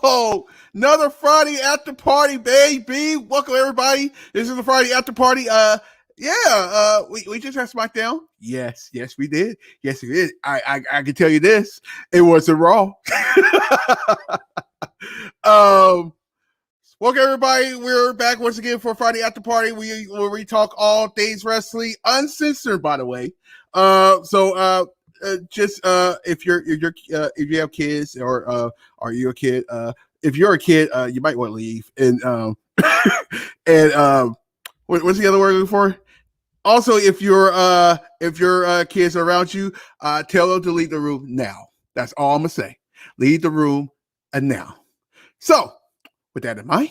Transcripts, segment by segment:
Another Friday after party, baby. Welcome everybody. This is the Friday after party. We just had SmackDown. Yes, we did. Yes, we did. I can tell you this. It wasn't Raw. Welcome everybody. We're back once again for Friday after party. Where we talk all things wrestling, uncensored, by the way. If you have kids or are you a kid? If you're a kid, you might want to leave. And what's the other word I'm looking for? Also, if your kids are around you, tell them to leave the room now. That's all I'm gonna say. Leave the room and now. So, with that in mind,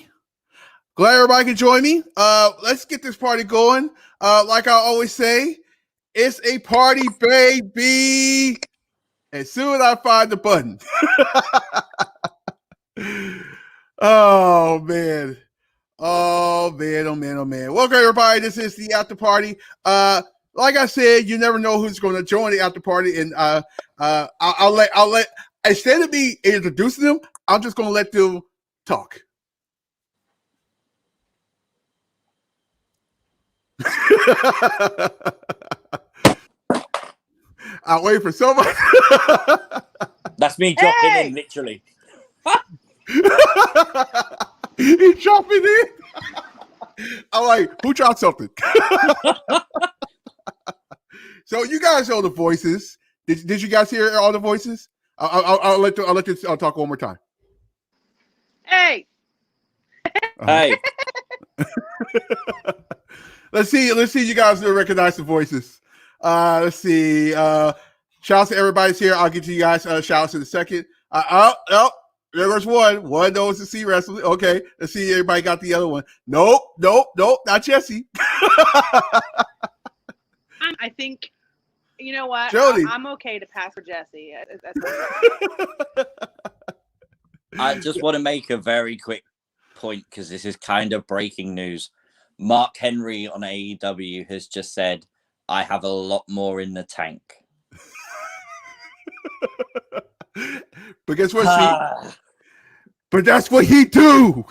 glad everybody can join me. Let's get this party going. Like I always say, it's a party, baby. As soon as I find the button. Oh man. Welcome everybody. This is the after party. Like I said, you never know who's going to join the after party, and I'll let instead of me introducing them, I'm just going to let them talk. I'll wait for somebody. That's me dropping in, literally. He's dropping in. I'm like, who dropped something? So you guys know the voices. Did you guys hear all the voices? I'll let you talk one more time. Hey. Hey. Let's see. You guys recognize the voices. Let's see. Shout out to everybody's here. I'll get to you guys. Shout outs in a second. There was one. One knows to see wrestling. Okay. Let's see. Everybody got the other one. Nope. Not Jesse. I think, you know what? Jody. I'm okay to pass for Jesse. I just want to make a very quick point because this is kind of breaking news. Mark Henry on AEW has just said, I have a lot more in the tank. But guess what? But that's what he do.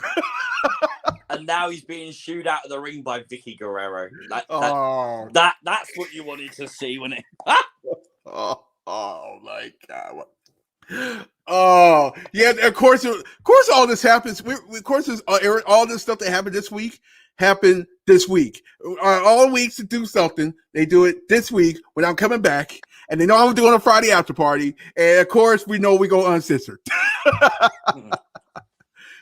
And now he's being shooed out of the ring by Vicky Guerrero. That's what you wanted to see, wasn't it? Oh my God. Oh yeah, of course, all this happens. Of course, all this stuff that happened this week happened this week. All weeks to do something, they do it this week without coming back, and they know I'm doing a Friday after party. And of course, we know we go uncensored.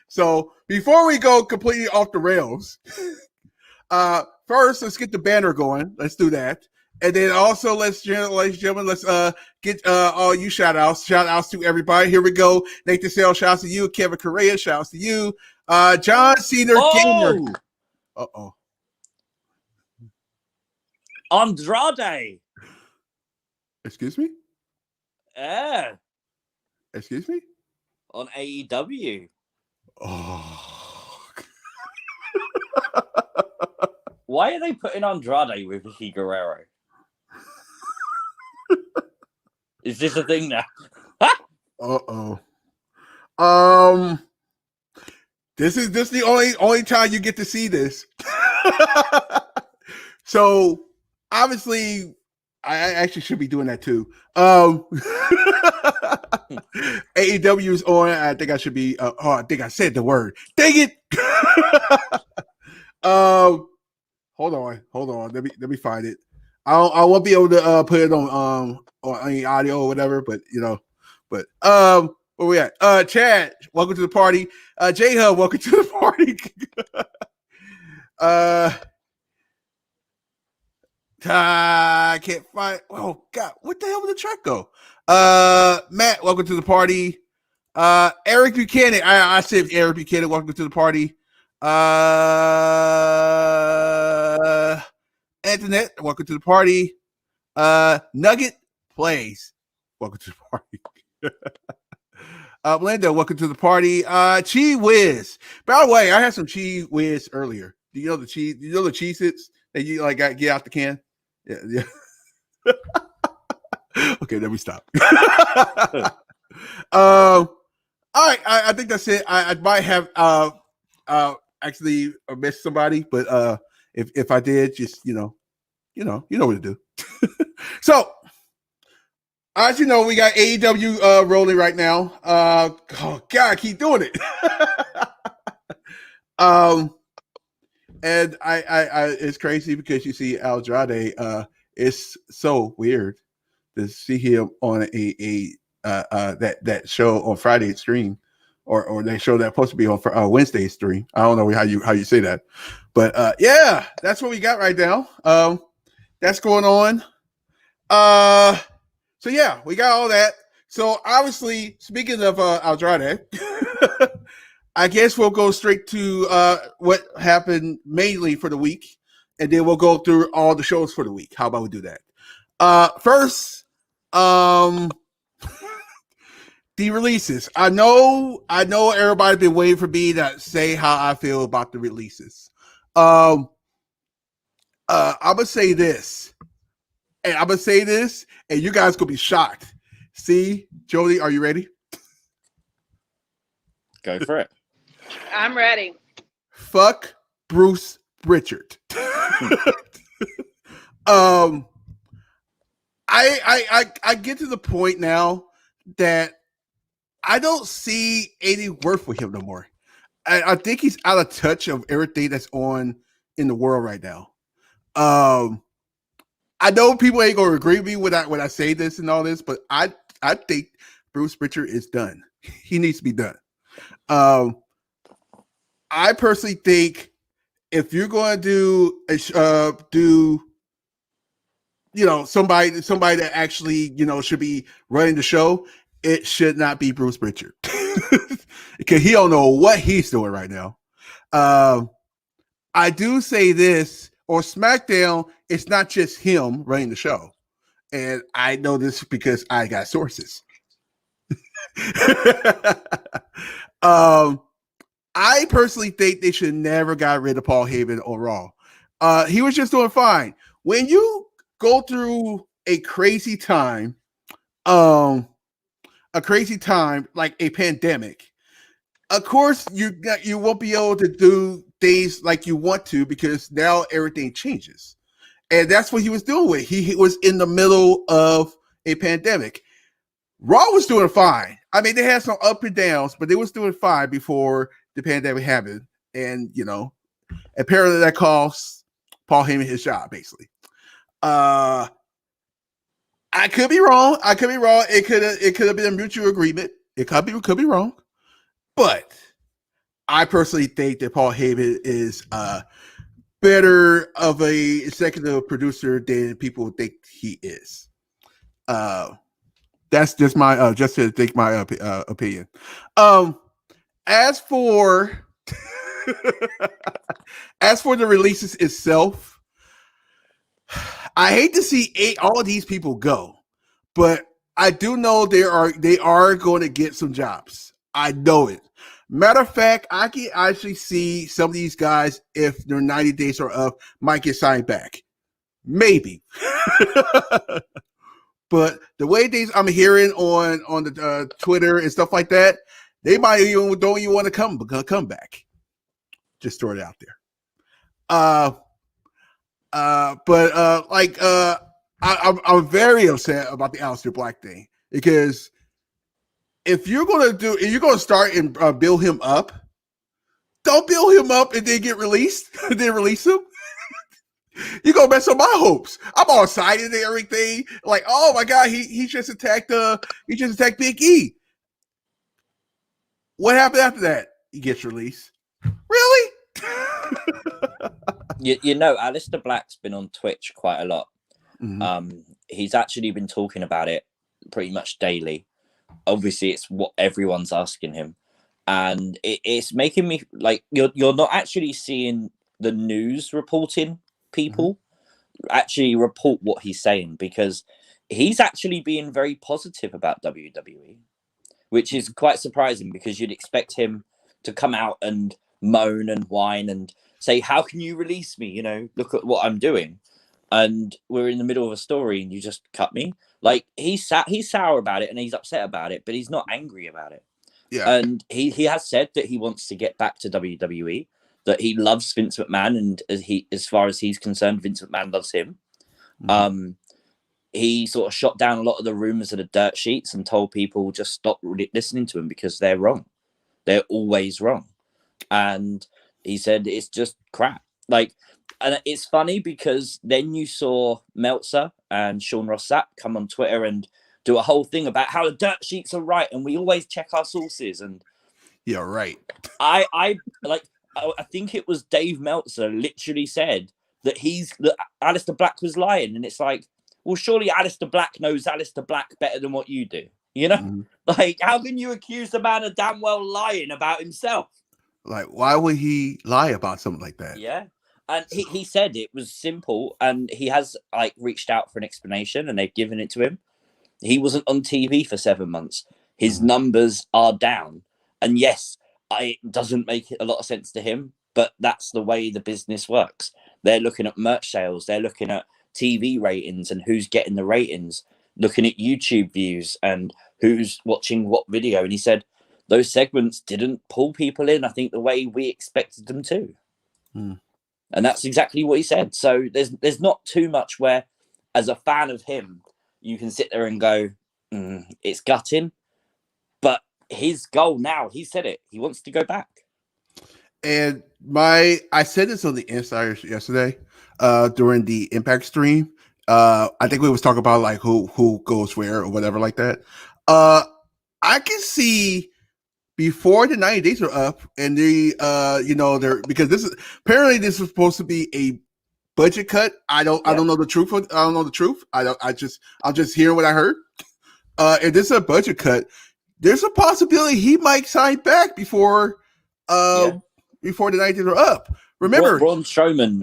So before we go completely off the rails, first let's get the banner going. Let's do that. And then also, ladies and gentlemen, let's get all you shout outs. Shout outs to everybody. Here we go. Nathan Sale, shout outs to you. Kevin Correa, shout outs to you. John Cena Gamer. Uh-oh. Andrade. Excuse me? Yeah. Excuse me? On AEW. Oh. Why are they putting Andrade with Vicky Guerrero? Is this a thing now? Uh-oh. This is the only time you get to see this. So obviously I actually should be doing that too. AEW is on. I think I should be I think I said the word. Dang it. Hold on. Let me find it. I won't be able to put it on any audio or whatever, but where we at? Chad, welcome to the party. J Hub, welcome to the party. I can't find. Oh God, what the hell did the track go? Matt, welcome to the party. Eric Buchanan, I said Eric Buchanan, welcome to the party. Antoinette, welcome to the party. Nugget Plays, welcome to the party. Linda, welcome to the party. Chi Whiz. By the way, I had some Chi Whiz earlier. Do you know the cheese? You know the Cheez-Its that you like got get out the can? Yeah. Okay, let me stop. All right, I think that's it. I might have actually missed somebody, but if I did, just you know what to do. So as you know, we got AEW rolling right now. Oh God, I keep doing it. And I it's crazy because you see Andrade. It's so weird to see him on a that show on Friday stream, or that show that's supposed to be on for Wednesday stream. I don't know how you say that, but yeah, that's what we got right now. That's going on. So yeah, we got all that. So obviously, speaking of Andrade, I guess we'll go straight to what happened mainly for the week, and then we'll go through all the shows for the week. How about we do that? First, the releases. I know everybody's been waiting for me to say how I feel about the releases. I'm gonna say this, and you guys gonna be shocked. See, Jody, are you ready? Go for it. I'm ready. Fuck Bruce Pritchard. I get to the point now that I don't see any worth for him no more. I think he's out of touch of everything that's on in the world right now. I know people ain't gonna agree with me when I say this and all this, but I think Bruce Pritchard is done. He needs to be done. I personally think if you're going to do somebody that actually should be running the show, it should not be Bruce Pritchard because he don't know what he's doing right now. I do say this, or SmackDown, it's not just him running the show, and I know this because I got sources. I personally think they should never got rid of Paul Heyman on Raw. He was just doing fine. When you go through a crazy time like a pandemic, of course you won't be able to do things like you want to because now everything changes. And that's what he was doing with. He was in the middle of a pandemic. Raw was doing fine. I mean, they had some up and downs, but they was doing fine before the pandemic happened. And, apparently that cost Paul Heyman his job, basically. I could be wrong. It could have been a mutual agreement. It could be wrong. But I personally think that Paul Heyman is better of a executive producer than people think he is. That's just my just to think my opinion. As for the releases itself, I hate to see all of these people go, but I do know they are going to get some jobs. I know it. Matter of fact, I can actually see some of these guys, if their 90 days are up, might get signed back. Maybe. But the way I'm hearing on the Twitter and stuff like that, they might don't even want to come back. Just throw it out there. I'm very upset about the Aleister Black thing because if you're gonna start and build him up, don't build him up and then get released, then release him. You're gonna mess up my hopes. I'm all excited and everything. Like, oh my god, he just attacked Big E. What happened after that? He gets released. Really? Aleister Black's been on Twitch quite a lot. Mm-hmm. He's actually been talking about it pretty much daily. Obviously, it's what everyone's asking him, and it's making me like you're not actually seeing the news reporting people actually report what he's saying, because he's actually being very positive about WWE, which is quite surprising because you'd expect him to come out and moan and whine and say, how can you release me? Look at what I'm doing. And we're in the middle of a story and you just cut me. Like, he's sour about it and he's upset about it, but he's not angry about it. Yeah. And he has said that he wants to get back to WWE, that he loves Vince McMahon, and as far as he's concerned, Vince McMahon loves him. Mhm. He sort of shot down a lot of the rumors of the dirt sheets and told people just stop listening to him because they're wrong. They're always wrong. And he said it's just crap. Like, and it's funny because then you saw Meltzer and Sean Ross Sapp come on Twitter and do a whole thing about how the dirt sheets are right and we always check our sources. And Yeah, right. I think it was Dave Meltzer literally said that Aleister Black was lying, and it's like, well, surely Aleister Black knows Aleister Black better than what you do. You know, Mhm. like, how can you accuse the man of damn well lying about himself? Like, why would he lie about something like that? Yeah. And he said it was simple, and he has like reached out for an explanation, and they've given it to him. He wasn't on TV for 7 months. His numbers are down. And yes, it doesn't make a lot of sense to him, but that's the way the business works. They're looking at merch sales. They're looking at TV ratings and who's getting the ratings, looking at YouTube views and who's watching what video. And he said those segments didn't pull people in, I think, the way we expected them to. And that's exactly what he said. So there's not too much where, as a fan of him, you can sit there and go, it's gutting. But his goal now, he said it, he wants to go back. And I said this on the Insiders yesterday, during the Impact stream. I think we was talking about like who goes where or whatever like that. I can see before the 90 days are up and they're because this is supposed to be a budget cut. I don't know the truth. I don't know the truth. I'm just hearing what I heard. If this is a budget cut, there's a possibility he might sign back before the 90 days are up. Remember, Braun Strowman,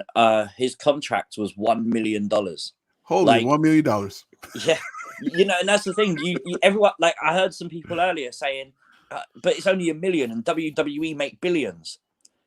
his contract was $1 million. Holy, $1 million. Yeah, and that's the thing. You everyone, like, I heard some people earlier saying, but it's only $1 million, and WWE make billions.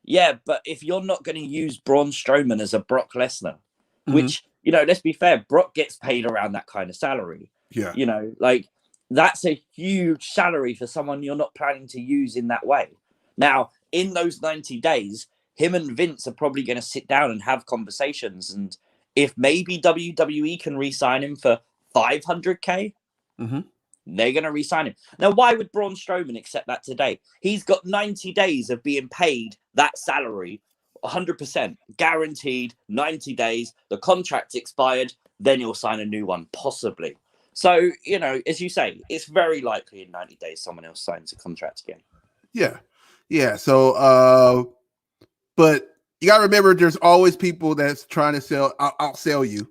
Yeah, but if you're not going to use Braun Strowman as a Brock Lesnar, which, let's be fair, Brock gets paid around that kind of salary. Yeah. Like, that's a huge salary for someone you're not planning to use in that way. Now, in those 90 days, him and Vince are probably going to sit down and have conversations. And if maybe WWE can re-sign him for $500K, they're going to re-sign him. Now, why would Braun Strowman accept that today? He's got 90 days of being paid that salary, 100%, guaranteed, 90 days. The contract's expired, then he'll sign a new one, possibly. So, as you say, it's very likely in 90 days someone else signs a contract again. Yeah. Yeah. So, but you got to remember, there's always people that's trying to outsell you.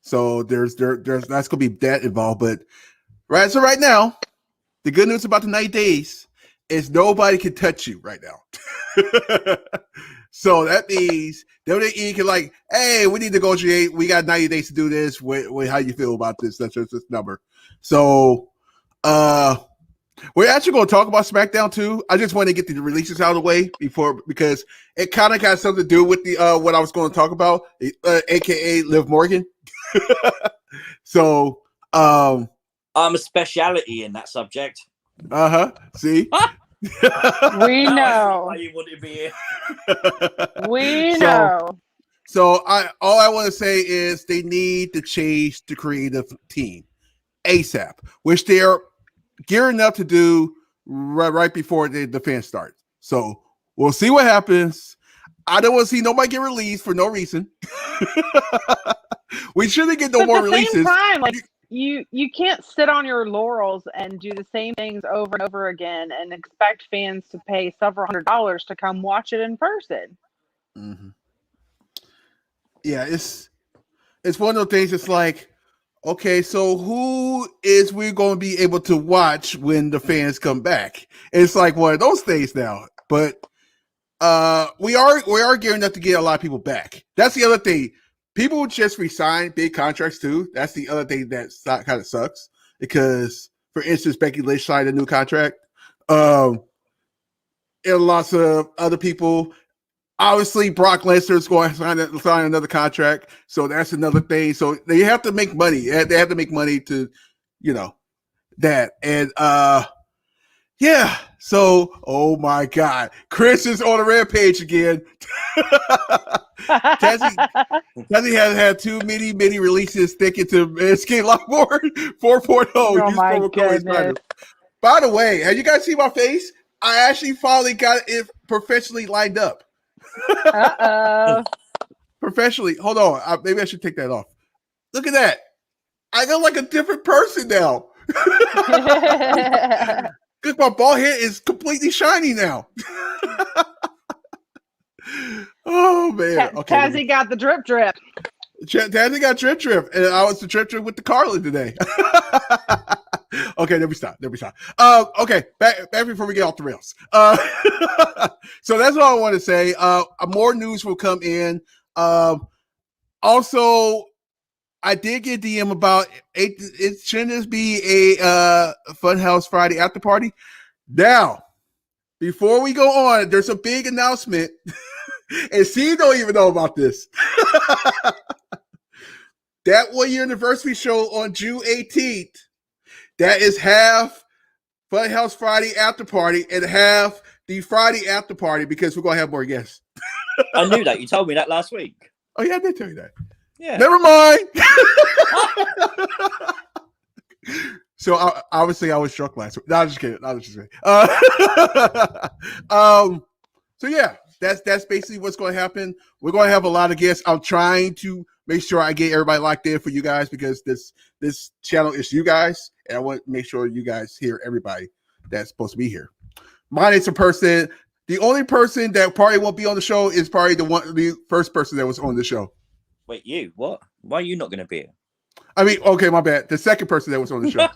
So there's that's going to be that involved. But right now, the good news about the 90 days is nobody can touch you right now. So that means WWE can like, hey, we need to negotiate. We got 90 days to do this. How you feel about this? That's just this number. So, we're actually going to talk about SmackDown too. I just want to get the releases out of the way because it kind of got something to do with the what I was going to talk about, aka Liv Morgan. So, I'm a speciality in that subject. See. We know. Why you wouldn't be here. We know. So all I want to say is they need to change the creative team ASAP, which they are gearing up to do right before the fans start. So we'll see what happens. I don't want to see nobody get released for no reason. We shouldn't get no more releases. At the same time, like, you can't sit on your laurels and do the same things over and over again and expect fans to pay several $100s to come watch it in person. Yeah, it's one of those things. It's like, okay, so who is we going to be able to watch when the fans come back? It's like one of those things now. But we are gearing up to get a lot of people back. That's the other thing. People just resign big contracts too. That's the other thing that kind of sucks because, for instance, Becky Lynch signed a new contract. And lots of other people. Obviously, Brock Lesnar is going to sign another contract, so that's another thing. So they have to make money. They have to make money to, that. And yeah. So, oh my God, Chris is on a rampage again. Tazzy has had too many releases sticking to Escape Lockboard 4.0. Oh Use my promo code Insider. goodness. By the way, have you guys seen my face? I actually finally got it professionally lined up. Uh-oh. Professionally. Hold on. Maybe I should take that off. Look at that. I look like a different person now. Because my bald head is completely shiny now. Oh, man. Okay. Tazzy got the drip. Tazzy got drip. And I was the drip with the Carlin today. Okay, then we stop. Okay, back before we get off the rails. So that's all I want to say. More news will come in. Also, I did get DM about it shouldn't this be a Funhouse Friday after party. Now, before we go on, there's a big announcement, and C don't even know about this. That 1 year anniversary show on June 18th. That is half Funhouse Friday after party and half the Friday after party because we're gonna have more guests. I knew that. You told me that last week. Oh yeah, I did tell you that. Yeah. Never mind. So obviously I was struck last week. No, I'm just kidding. So yeah, that's basically what's going to happen. We're going to have a lot of guests. I'm trying to make sure I get everybody locked in for you guys because this channel is you guys, and I want to make sure you guys hear everybody that's supposed to be here. Mine is a person. The only person that probably won't be on the show is probably the first person that was on the show. Wait, you? What? Why are you not going to be here? I mean, okay, my bad. The second person that was on the show.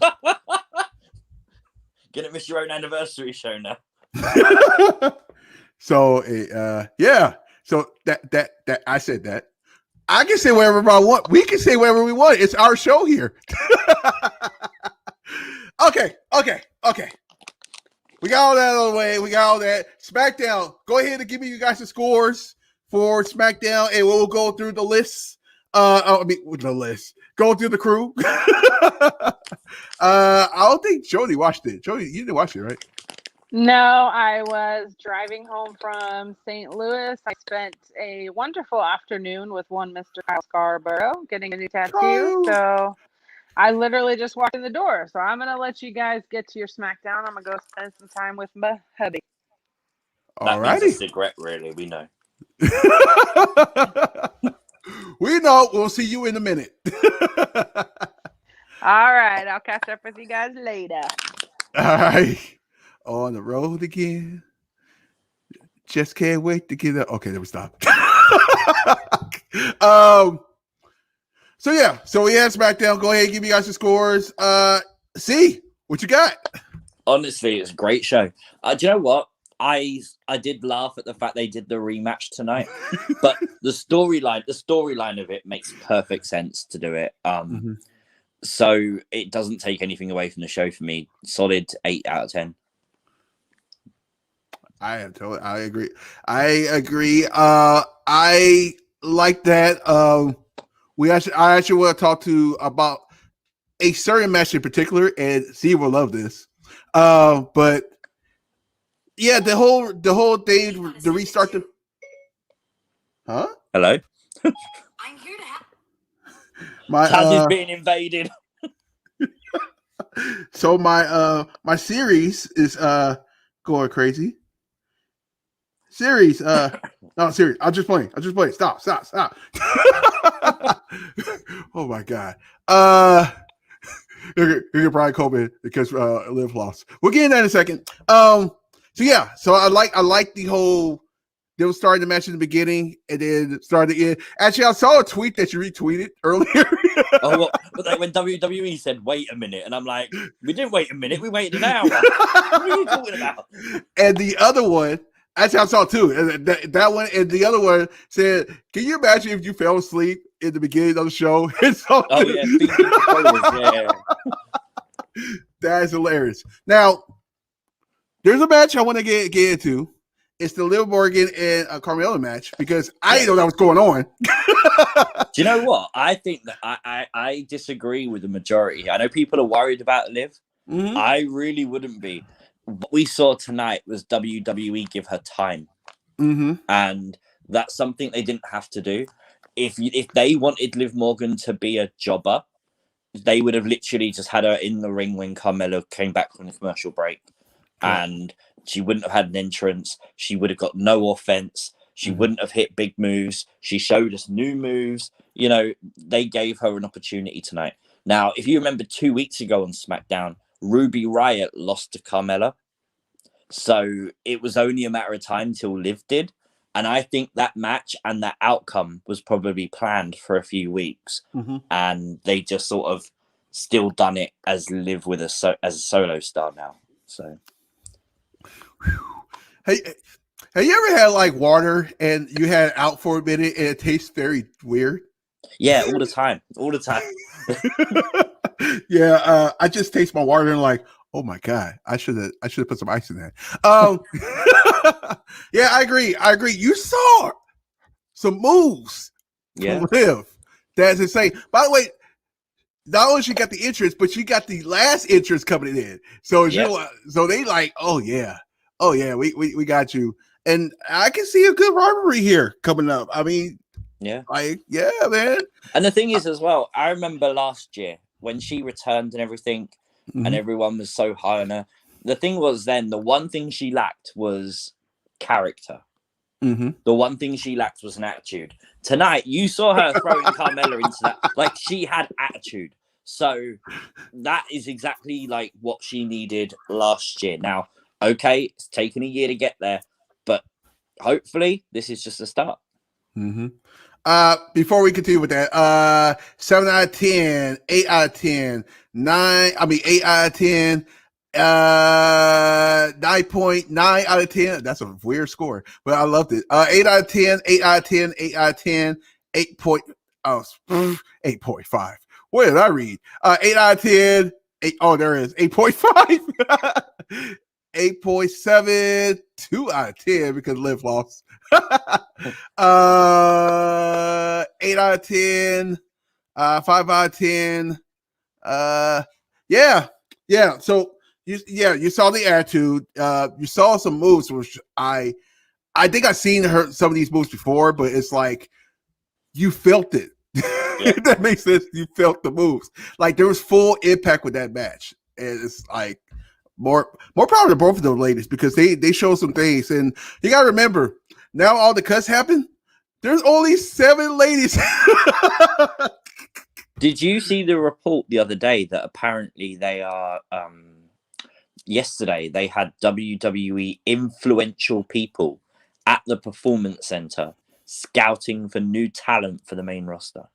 Gonna miss your own anniversary show now. So, yeah. So that I said that. I can say whatever I want. We can say whatever we want. It's our show here. Okay. We got all that out of the way. We got all that. SmackDown. Go ahead and give me you guys the scores for SmackDown, and we'll go through the lists. The list. Go through the crew. I don't think Jody watched it. Jody, you didn't watch it, right? No, I was driving home from St. Louis. I spent a wonderful afternoon with one Mr. Kyle Scarborough getting a new tattoo. Kyle. So I literally just walked in the door. So I'm going to let you guys get to your SmackDown. I'm going to go spend some time with my hubby. That means a cigarette, really. We know. We know. We'll see you in a minute. All right. I'll catch up with you guys later. All right. On the road again. Just can't wait to get up. Okay, then we stop. So yeah. So we had SmackDown. Go ahead and give me guys the scores. See what you got. Honestly, it's a great show. Do you know what? I did laugh at the fact they did the rematch tonight, but the storyline of it makes perfect sense to do it. So it doesn't take anything away from the show for me. Solid 8 out of 10. I agree. I like that. I actually want to talk to about a certain match in particular, and Steve will love this. But yeah, the whole thing, the restart. Hello. I'm here to help. My Tazzy's being invaded. So my series is going crazy. Series, no series. I'm just playing. Stop. Oh my god. You're probably COVID because Liv lost. We'll get into that in a second. So yeah, so I like the whole. They were starting the match in the beginning and then started in. Actually, I saw a tweet that you retweeted earlier. Oh, well, when WWE said, wait a minute. And I'm like, we didn't wait a minute. We waited an hour. What are you talking about? And the other one, actually, I saw two. That one and the other one said, can you imagine if you fell asleep in the beginning of the show? Oh, yeah. That is hilarious. Now, there's a match I want to get into. It's the Liv Morgan and Carmella match because I didn't know that was going on. Do you know what? I think that I disagree with the majority. I know people are worried about Liv. Mm-hmm. I really wouldn't be. what we saw tonight was WWE give her time, and that's something they didn't have to do. If they wanted Liv Morgan to be a jobber, they would have literally just had her in the ring when Carmella came back from the commercial break, and she wouldn't have had an entrance. She would have got no offense. She wouldn't have hit big moves. She showed us new moves. You know, they gave her an opportunity tonight. Now, if you remember 2 weeks ago on SmackDown, Ruby Riott lost to Carmella. So it was only a matter of time till Liv did. And I think that match and that outcome was probably planned for a few weeks. And they just sort of still done it as Liv with as a solo star now. So, hey, have you ever had like water and you had it out for a minute and it tastes very weird? Yeah, all the time. Yeah, I just taste my water and like, oh my god, I should have put some ice in that. Yeah, I agree. You saw some moves from Liv. That's insane. By the way, not only she got the entrance, but she got the last entrance coming in. So so they like, oh yeah, we got you. And I can see a good rivalry here coming up. I mean, like, yeah, man. And the thing is, as well, I remember last year when she returned and everything, and everyone was so high on her. The thing was then, the one thing she lacked was character. The one thing she lacked was an attitude. Tonight, you saw her throwing Carmella into that. Like, she had attitude. So that is exactly like what she needed last year. Now, okay, it's taken a year to get there, but hopefully this is just a start. Before we continue with that, 7 out of 10, 8 out of 10, 8 out of 10, 9.9 out of 10. That's a weird score, but I loved it. 8 out of 10, 8 out of 10, 8 out of 10, 8.5. What did I read? 8 out of 10, 8. Oh, there it is. 8.5. 8.7, 2 out of 10 because Liv lost. 8 out of 10, 5 out of 10. Yeah. So you saw the attitude. You saw some moves, which I think I've seen some of these moves before, but it's like you felt it. If that makes sense. You felt the moves. Like there was full impact with that match. And it's like more proud of both of those ladies because they show some things. And you gotta remember, now all the cuts happen. There's only 7 ladies. Did you see the report the other day that apparently they are yesterday they had WWE influential people at the Performance Center scouting for new talent for the main roster?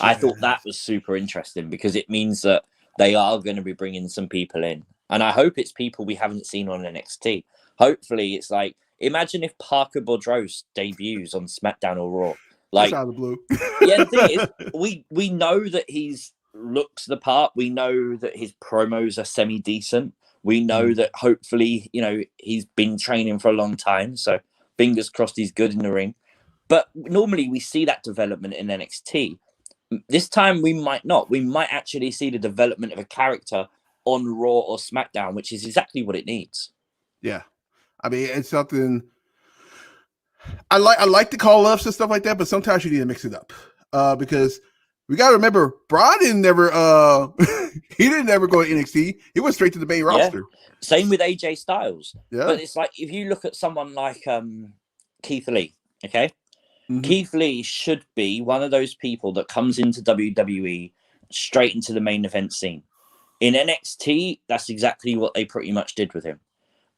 I thought that was super interesting because it means that they are going to be bringing some people in. And I hope it's people we haven't seen on NXT. Hopefully it's like, imagine if Parker Boudreaux debuts on SmackDown or Raw. Like, out of the blue. Yeah, the thing is, we know that he's looks the part. We know that his promos are semi-decent. We know that hopefully, he's been training for a long time. So fingers crossed he's good in the ring. But normally we see that development in NXT. This time we might not. We might actually see the development of a character on Raw or SmackDown, which is exactly what it needs. Yeah. I mean, it's something I like the call ups and stuff like that, but sometimes you need to mix it up. Because we gotta remember Braun didn't never he didn't ever go to NXT. He went straight to the main roster. Same with AJ Styles. Yeah. But it's like if you look at someone like Keith Lee, okay? Keith Lee should be one of those people that comes into WWE straight into the main event scene. In NXT, that's exactly what they pretty much did with him.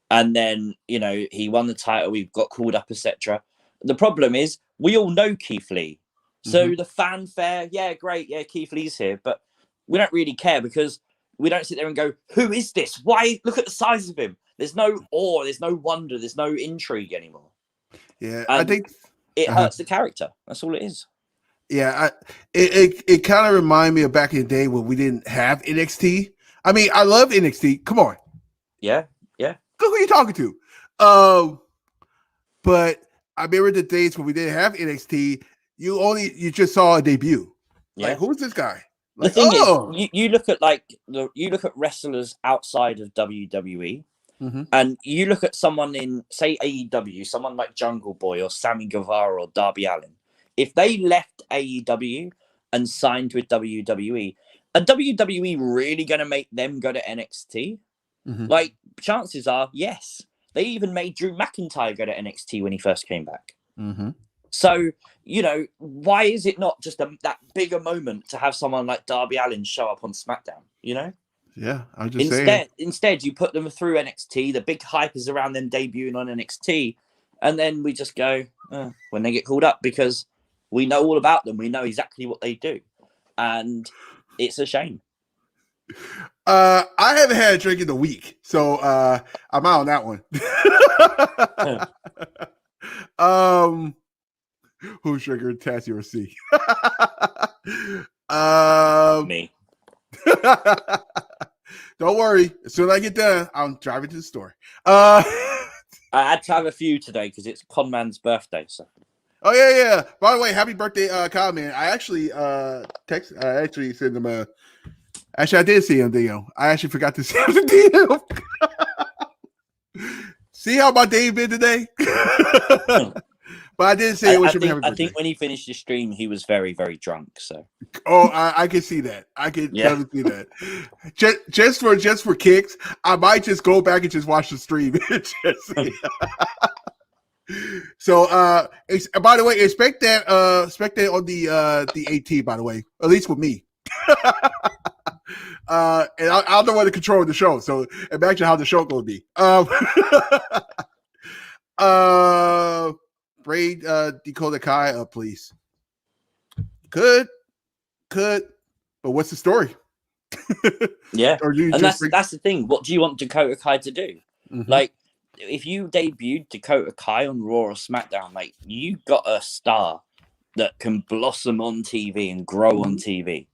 And then, he won the title, we got called up, etc. The problem is, we all know Keith Lee. So the fanfare, great, Keith Lee's here. But we don't really care because we don't sit there and go, who is this? Why? Look at the size of him. There's no awe, there's no wonder, there's no intrigue anymore. Yeah, and I think it hurts the character. That's all it is. Yeah, it kind of reminded me of back in the day when we didn't have NXT. I mean, I love NXT. Come on. Yeah. Look who you're talking to. But I remember the days when we didn't have NXT. You just saw a debut. Yeah. Like, who's this guy? The Like, thing oh, is, you look at like you look at wrestlers outside of WWE, mm-hmm. and you look at someone in, say, AEW, someone like Jungle Boy or Sammy Guevara or Darby Allin. If they left AEW and signed with WWE, are WWE really going to make them go to NXT? Mm-hmm. Like, chances are, yes. They even made Drew McIntyre go to NXT when he first came back. Mm-hmm. So, you know, why is it not just that bigger moment to have someone like Darby Allin show up on SmackDown, you know? Yeah, I'm just saying. Instead, you put them through NXT. The big hype is around them debuting on NXT, and then we just go when they get called up, because we know all about them. We know exactly what they do, and it's a shame. I haven't had a drink in a week, so I'm out on that one. Who's triggered, Tassie or C? Me. Don't worry. As soon as I get done, I'm driving to the store. I had to have a few today because it's Conman's birthday. So. Oh yeah. By the way, happy birthday, Kyle, man. I actually I actually sent him a. Actually, I did see him, DM. I actually forgot to send him the DM. See how my day been today? But I did say wish him happy birthday. I think when he finished the stream, he was very, very drunk. So. Oh, I can see that. I can definitely see that. Just for kicks, I might just go back and just watch the stream. So, by the way, expect that on the 18th. By the way, at least with me. And I'm the one to control the show. So imagine how the show going to be. Braid Dakota Kai up, please. Could, but what's the story? Yeah, and that's the thing. What do you want Dakota Kai to do? Mm-hmm. Like, if you debuted Dakota Kai on Raw or SmackDown, like, you got a star that can blossom on TV and grow on TV.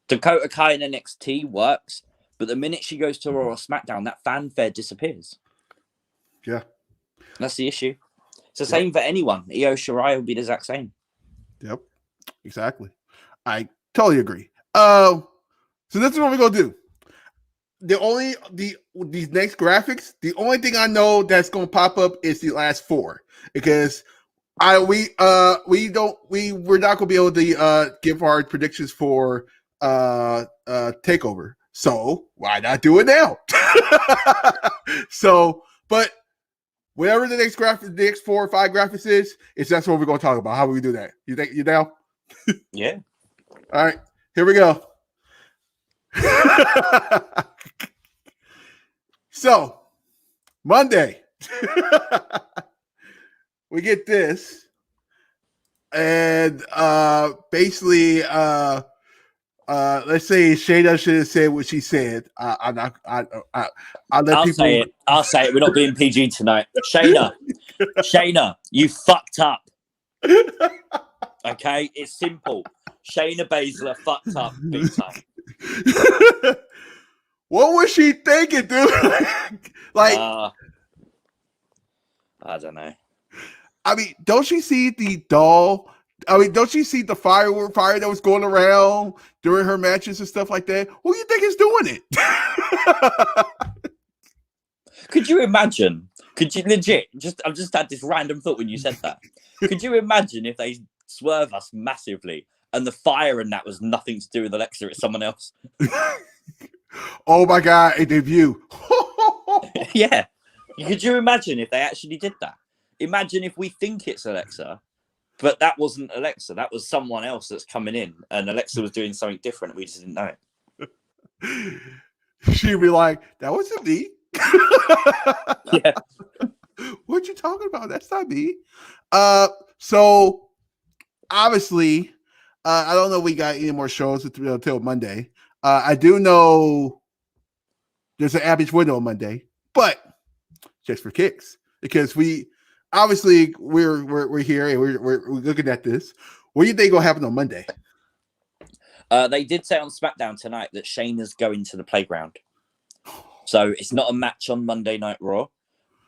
Dakota Kai in NXT works, but the minute she goes to Raw or SmackDown, that fanfare disappears. Yeah, that's the issue. It's the same for anyone. Io Shirai will be the exact same. Yep, exactly. I totally agree. So this is what we're gonna do. These next graphics, the only thing I know that's gonna pop up is the last four, because we're not gonna be able to give our predictions for takeover. So why not do it now? So, but whatever the next 4 or 5 graphics is that's what we're gonna talk about. How do we do that? You think you down? Yeah. All right, here we go. So Monday, we get this, and basically, let's say Shayna should have said what she said. I'll let people say it. I'll say it. We're not being PG tonight. Shayna, you fucked up. Okay, it's simple. Shayna Baszler fucked up big time. What was she thinking, dude? Like, I don't know. I mean, don't you see the doll? I mean, don't you see the fire that was going around during her matches and stuff like that? Who do you think is doing it? Could you imagine? Could you legit? I've just had this random thought when you said that. Could you imagine if they swerve us massively and the fire and that was nothing to do with Alexa, it's someone else? Oh my God, a debut. Yeah. Could you imagine if they actually did that? Imagine if we think it's Alexa, but that wasn't Alexa. That was someone else that's coming in, and Alexa was doing something different. We just didn't know it. She'd be like, that wasn't me. Yeah. What you talking about? That's not me. So obviously, I don't know if we got any more shows until Monday. I do know there's an average window on Monday, but just for kicks, because we're here and we're looking at this. What do you think will happen on Monday? They did say on SmackDown tonight that Shayna's going to the playground, so it's not a match on Monday Night Raw,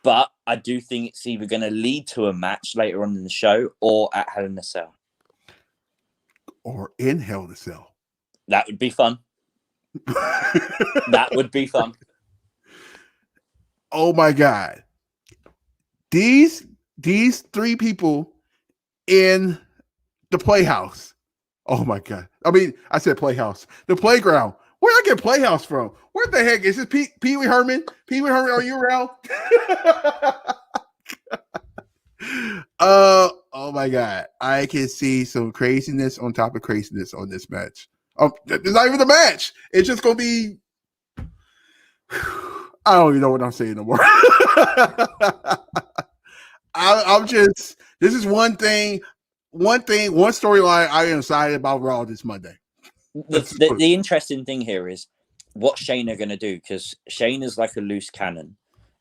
but I do think it's either going to lead to a match later on in the show or at Hell in a Cell. Or in Hell in a Cell. That would be fun. That would be fun. Oh my God. These three people in the playhouse. Oh my God. I mean, I said playhouse. The playground. Where did I get playhouse from? Where the heck is this Pee Wee Herman? Pee Wee Herman, are you around? Oh my God. I can see some craziness on top of craziness on this match. It's not even a match. It's just gonna be I don't even know what I'm saying no more. I'm just this is one storyline I am excited about Raw this Monday. The interesting thing here is what Shayna going to do, because Shayna's like a loose cannon.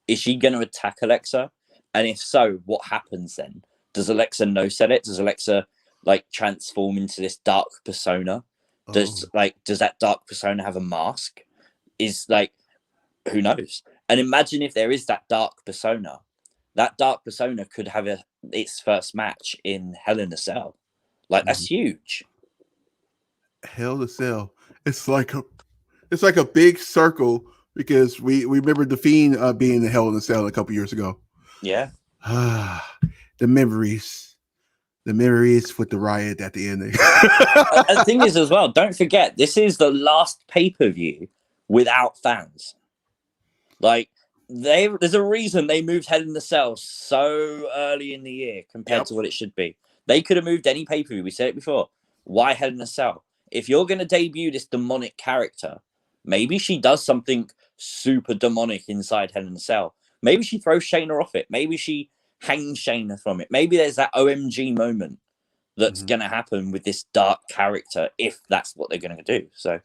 Is she going to attack Alexa? And if so, what happens then? Does Alexa no-sell it? Does Alexa like transform into this dark persona? Does that dark persona have a mask? Is like, who knows? And imagine if there is that dark persona could have its first match in Hell in a Cell. Like that's huge. Hell in a Cell. It's like a big circle because we remember the Fiend being in Hell in a Cell a couple years ago. Yeah. The memories with the riot at the end. The thing is as well, don't forget, this is the last pay-per-view without fans. Like, there's a reason they moved Hell in a Cell so early in the year compared to what it should be. They could have moved any pay-per-view. We said it before. Why Hell in a Cell? If you're going to debut this demonic character, maybe she does something super demonic inside Hell in a Cell. Maybe she throws Shayna off it. Maybe she hangs Shayna from it. Maybe there's that OMG moment that's going to happen with this dark character if that's what they're going to do. So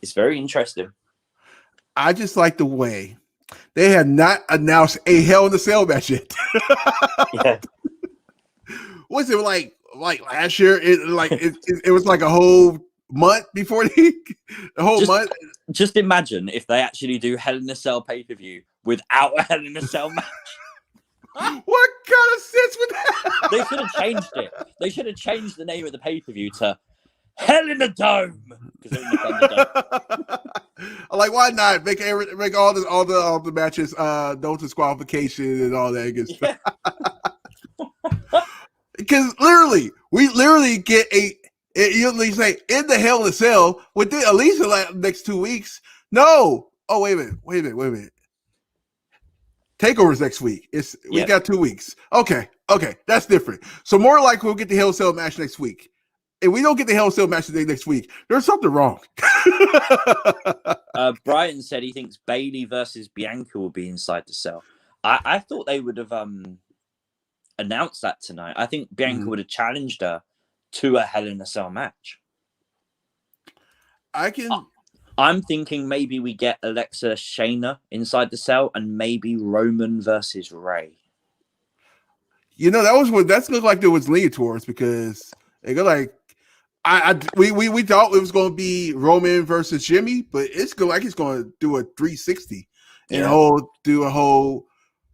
it's very interesting. I just like the way they had not announced a Hell in a Cell match yet. Yeah. Was it like last year? It was like a whole month before the whole month. Just imagine if they actually do Hell in a Cell pay-per-view without a Hell in a Cell match. What kind of sense would that? They should have changed it. They should have changed the name of the pay-per-view to Hell in a Dome. Because they're in the Thunderdome. Like, why not make all the matches no disqualification and all that good stuff? Because we literally get you say in the Hell in a Cell within at least the next 2 weeks. No. Oh, wait a minute. Takeover's next week. We got 2 weeks. Okay, that's different. So more like we'll get the Hell in a Cell match next week. If we don't get the Hell in a Cell match next week, there's something wrong. Brian said he thinks Bayley versus Bianca will be inside the cell. I thought they would have announced that tonight. I think Bianca would have challenged her to a Hell in a Cell match. I'm thinking maybe we get Alexa Shayna inside the cell and maybe Roman versus Ray. You know, that's looked like it was leaning towards because it got like we thought it was going to be Roman versus Jimmy, but it's going to do a 360 and do a whole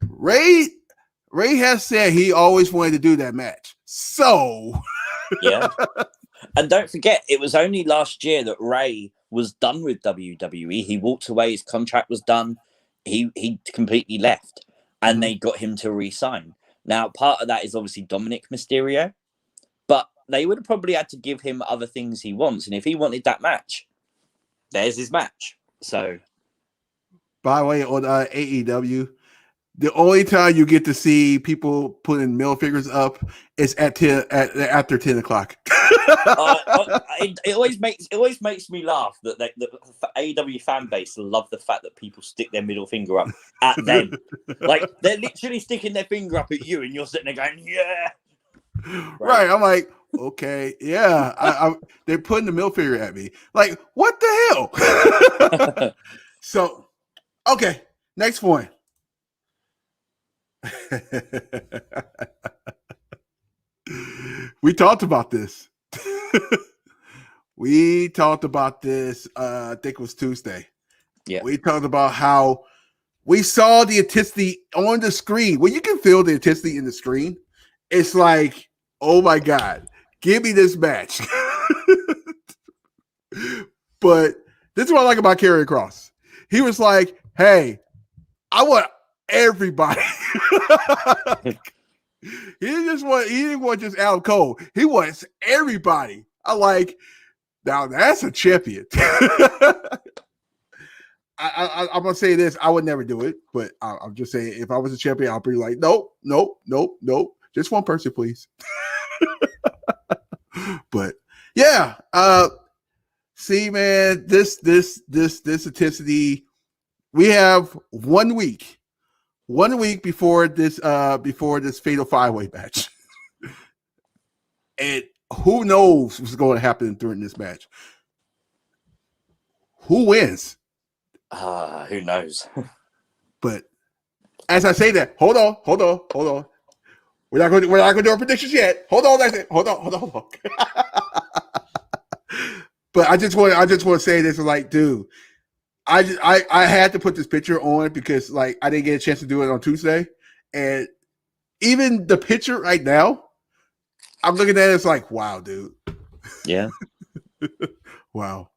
Ray has said he always wanted to do that match. So yeah. And don't forget, it was only last year that Ray was done with WWE. He walked away, his contract was done. He completely left. And they got him to re-sign. Now, part of that is obviously Dominic Mysterio, but they would have probably had to give him other things he wants. And if he wanted that match, there's his match. So, by the way, on AEW, the only time you get to see people putting middle fingers up is after 10 o'clock. It always makes me laugh that the AEW fan base love the fact that people stick their middle finger up at them. Like they're literally sticking their finger up at you, and you're sitting there going, "Yeah." Right. I'm like, okay, yeah. They're putting the middle finger at me. Like, what the hell? So, okay, next point. We talked about this. I think it was Tuesday. Yeah. We talked about how we saw the intensity on the screen. Well, you can feel the intensity in the screen. It's like, oh my God, give me this match. But this is what I like about Karrion Kross. He was like, "Hey, I want everybody." He didn't want just Adam Cole. He wants everybody. I like. Now that's a champion. I'm gonna say this: I would never do it, but I'm just saying, if I was a champion, I'll be like, nope, just one person, please. But yeah, see, man, this intensity. We have 1 week, before this fatal 5-way match, and who knows what's going to happen during this match? Who wins? Who knows? But as I say that, hold on. We're not going to do our predictions yet. Hold on. But I just want to say this, like, dude, I had to put this picture on because, like, I didn't get a chance to do it on Tuesday, and even the picture right now, I'm looking at it, it's like, wow, dude. Yeah. Wow.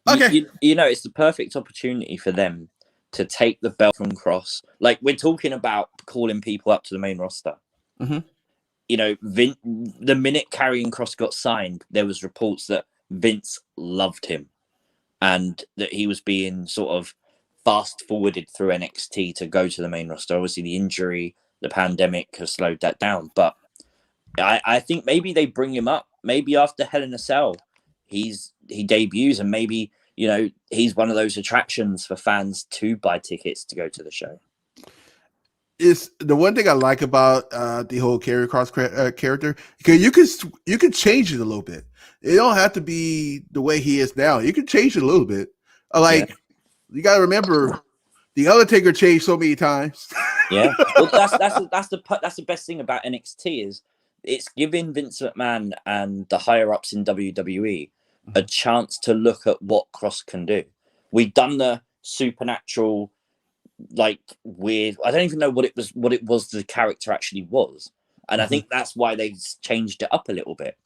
Okay. You know, it's the perfect opportunity for them to take the belt from Cross. Like, we're talking about calling people up to the main roster. Mm-hmm. You know, the minute Karrion Kross got signed, there was reports that Vince loved him and that he was being sort of fast forwarded through NXT to go to the main roster. Obviously, the injury, the pandemic has slowed that down. But I think maybe they bring him up. Maybe after Hell in a Cell, he debuts, and maybe, you know, he's one of those attractions for fans to buy tickets to go to the show. Is the one thing I like about the whole Karrion Kross character, because you can change it a little bit. It don't have to be the way he is now. You can change it a little bit. You got to remember, the Undertaker changed so many times. Yeah, well, that's the best thing about NXT is it's giving Vince McMahon and the higher ups in WWE a chance to look at what Kross can do. We've done the supernatural, like, weird. I don't even know what it was the character actually was, and I think that's why they changed it up a little bit,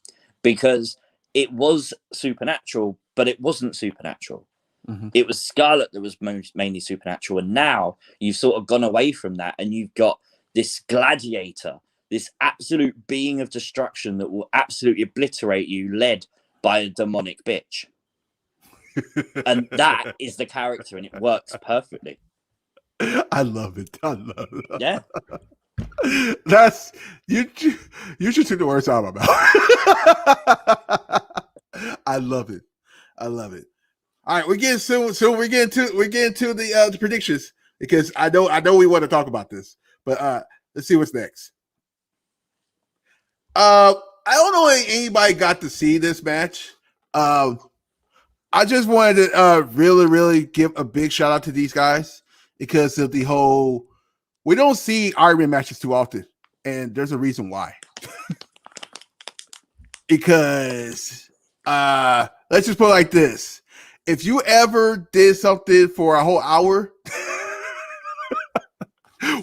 because it was supernatural, but it wasn't supernatural. It was Scarlet that was mainly supernatural, and now you've sort of gone away from that, and you've got this gladiator, this absolute being of destruction that will absolutely obliterate you, led by a demonic bitch. And that is the character, and it works perfectly. I love it. Yeah. That's you should take the words out of my mouth. I love it. All right, we're getting to the predictions, because I know we want to talk about this, but let's see what's next. I don't know if anybody got to see this match. I just wanted to really give a big shout out to these guys, because of the whole, we don't see Iron Man matches too often, and there's a reason why. Because let's just put it like this. If you ever did something for a whole hour,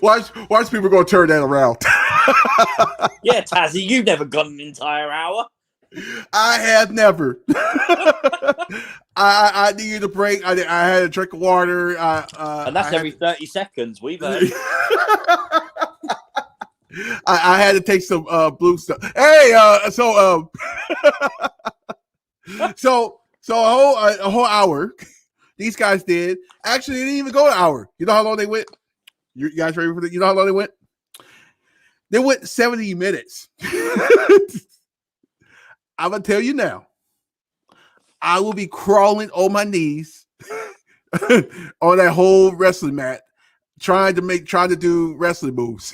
watch people go turn that around. Yeah, Tazzy, you've never gone an entire hour. I have never. I needed a break. I had a drink of water. And that's every 30 seconds. We've heard. I had to take some blue stuff. Hey, so a whole hour. These guys did. Actually, they didn't even go an hour. You know how long they went? You guys ready for that? You know how long they went? They went 70 minutes. I'm gonna tell you now. I will be crawling on my knees on that whole wrestling mat, trying to do wrestling moves.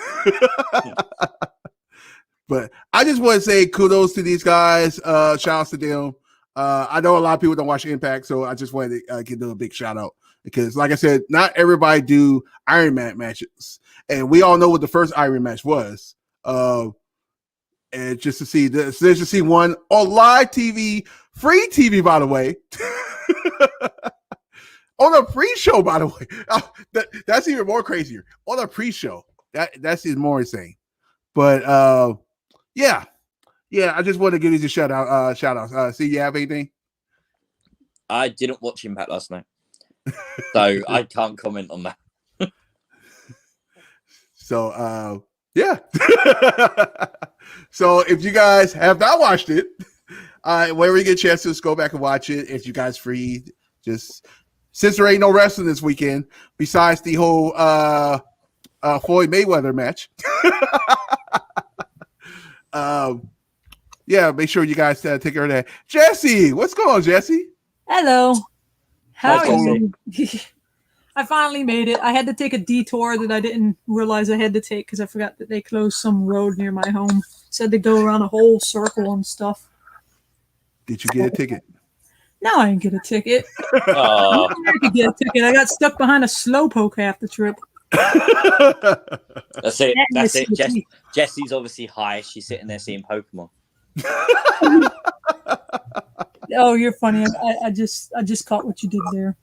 But I just want to say kudos to these guys. Shout out to them. I know a lot of people don't watch Impact, so I just wanted to give them a big shout out, because, like I said, not everybody do Iron Man matches, and we all know what the first Iron Man match was. And just to see this, just to see one on live TV, free TV, by the way, on a pre-show, by the way. That's even more crazier. On a pre-show, that's even more insane. But yeah, I just want to give these a shout out. See, you have anything? I didn't watch Impact last night, so I can't comment on that. So, yeah. So if you guys have not watched it, whenever you get a chance to just go back and watch it. If you guys free, just since there ain't no wrestling this weekend, besides the whole Floyd Mayweather match. Yeah, make sure you guys take care of that. Jesse, what's going on, Jesse? Hello. How Hi, are you? I finally made it. I had to take a detour that I didn't realize I had to take because I forgot that they closed some road near my home. Said to go around a whole circle and stuff. Did you get a ticket? No, I didn't get a ticket. Oh, I could get a ticket. I got stuck behind a slowpoke half the trip. that's it. That's it. Jesse's obviously high. She's sitting there seeing Pokemon. Oh, you're funny. I just caught what you did there.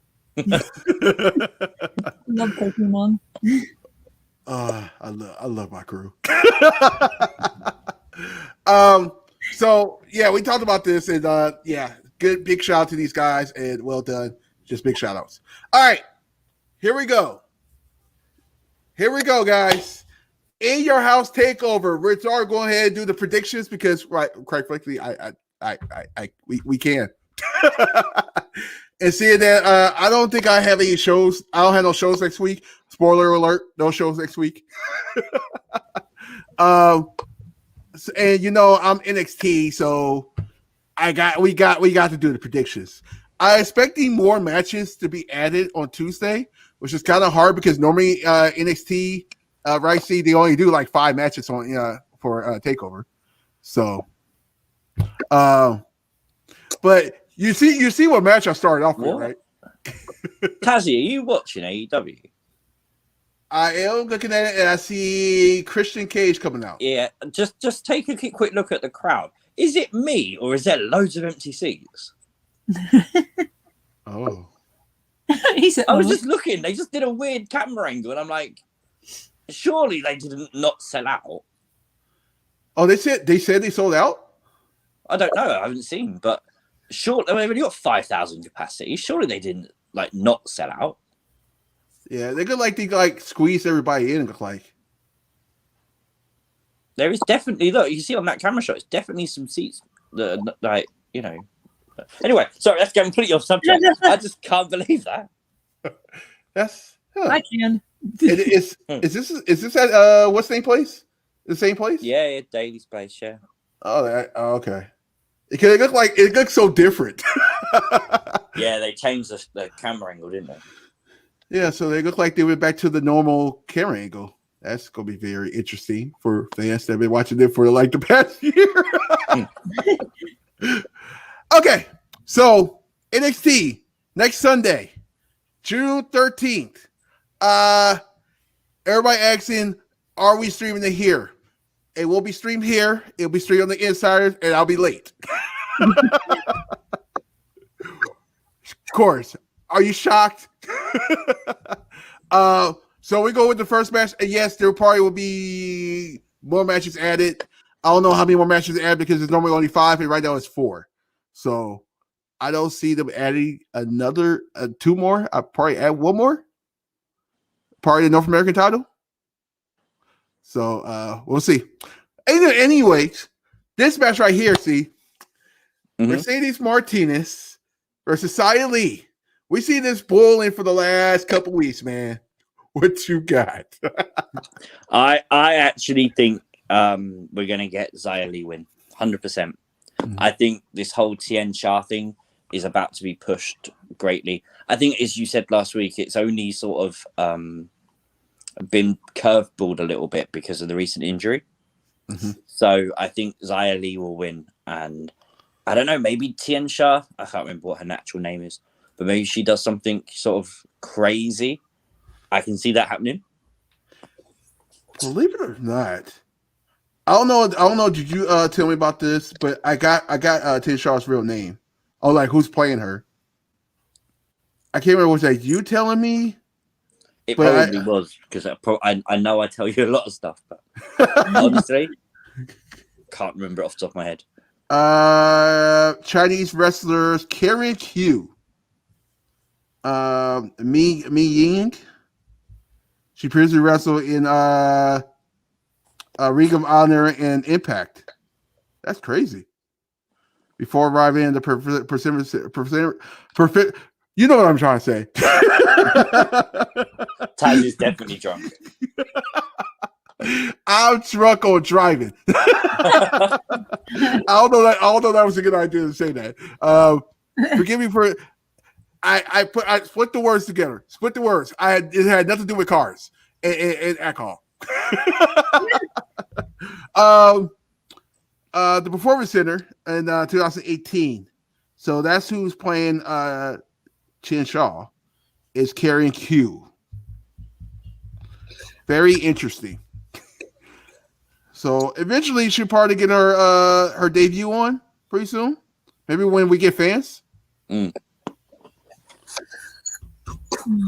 Love Pokemon. I love my crew. So yeah, we talked about this, and yeah, good big shout out to these guys, and well done. Just big shout outs. All right, here we go. Here we go, guys. In your house takeover. We're starting to go ahead and do the predictions because, right, quite frankly, we can. And seeing that, I don't think I have any shows. I don't have no shows next week. Spoiler alert: no shows next week. And you know I'm NXT, so we got to do the predictions. I'm expecting more matches to be added on Tuesday, which is kind of hard because normally NXT, right? See, they only do like 5 matches on for Takeover. So, but you see what match I started off with, right? Tazzy, are you watching AEW? I am looking at it, and I see Christian Cage coming out. Yeah, just take a quick look at the crowd. Is it me or is there loads of empty seats? Oh, He said, I was just looking. They just did a weird camera angle, and I'm like, surely they didn't not sell out. oh, they said they sold out. I don't know. I haven't seen, but sure. I mean, when you got 5,000 capacity, surely they didn't like not sell out. Yeah, they could squeeze everybody in. Look like There is definitely look. You see on that camera shot, it's definitely some seats that are, like Anyway, sorry, that's completely off subject. I just can't believe that. that's. I can. Is this at what's the same place? The same place? Yeah, Daily's place. Yeah. Oh, okay. It looks so different. Yeah, they changed the camera angle, didn't they? Yeah, so they look like they went back to the normal camera angle. That's gonna be very interesting for fans that have been watching it for like the past year. Okay, so NXT next Sunday, June 13th. Everybody asking, are we streaming it here? It will be streamed here. It'll be streamed on the Insiders, and I'll be late. Of course. Are you shocked? So we go with the first match, and yes, there probably will be more matches added. I don't know how many more matches added because there's normally only 5, and right now it's 4. So I don't see them adding another 2 more. I'll probably add 1 more. Probably the North American title. So we'll see. Anyways, this match right here, see, Mercedes Martinez versus Xia Li. We see this boiling for the last couple weeks, man. What you got? I actually think we're gonna get Xia Li win 100%. I think this whole Tien Sha thing is about to be pushed greatly. I think, as you said last week, it's only sort of been curveballed a little bit because of the recent injury. So I think Xia Li will win, and I don't know, maybe Tien Sha, I can't remember what her natural name is, but maybe she does something sort of crazy. I can see that happening. Believe it or not, I don't know. Did you tell me about this? But I got Tien Sha's real name. Oh, like who's playing her? I can't remember. Was that you telling me? It probably was, because I know I tell you a lot of stuff, but honestly, can't remember it off the top of my head. Chinese wrestlers Karen Q. Mi Ying. She previously wrestled in Ring of Honor and Impact. That's crazy. Before arriving in the you know what I'm trying to say. Taz is definitely drunk. I'm drunk on driving. Although that was a good idea to say that. Forgive me for I split the words together. Split the words. It had nothing to do with cars and alcohol. The Performance Center in 2018. So that's who's playing Chin Shaw is carrying Q. Very interesting. So eventually she'll probably get her debut on pretty soon. Maybe when we get fans. Mm.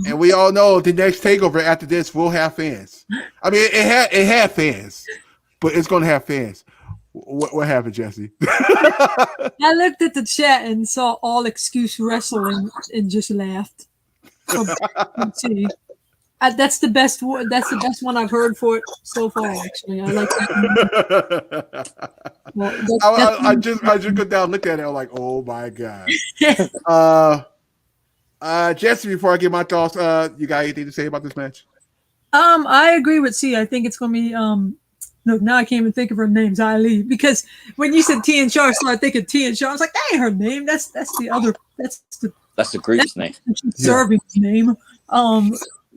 And we all know the next takeover after this will have fans. I mean, it had fans, but it's going to have fans. What happened, Jesse? I looked at the chat and saw All Excuse Wrestling and just laughed. See. That's the best one. That's the best one I've heard for it so far. Actually, I like that. Well, I just go down, look at it. I'm like, oh my god. Jesse, before I get my thoughts, you got anything to say about this match? I agree with C. I think it's gonna be no, now I can't even think of her name, Ali. Because when you said T and Shaw, I started thinking T and Shaw. I was like, that ain't her name. That's the other. That's the group's name. Serving name.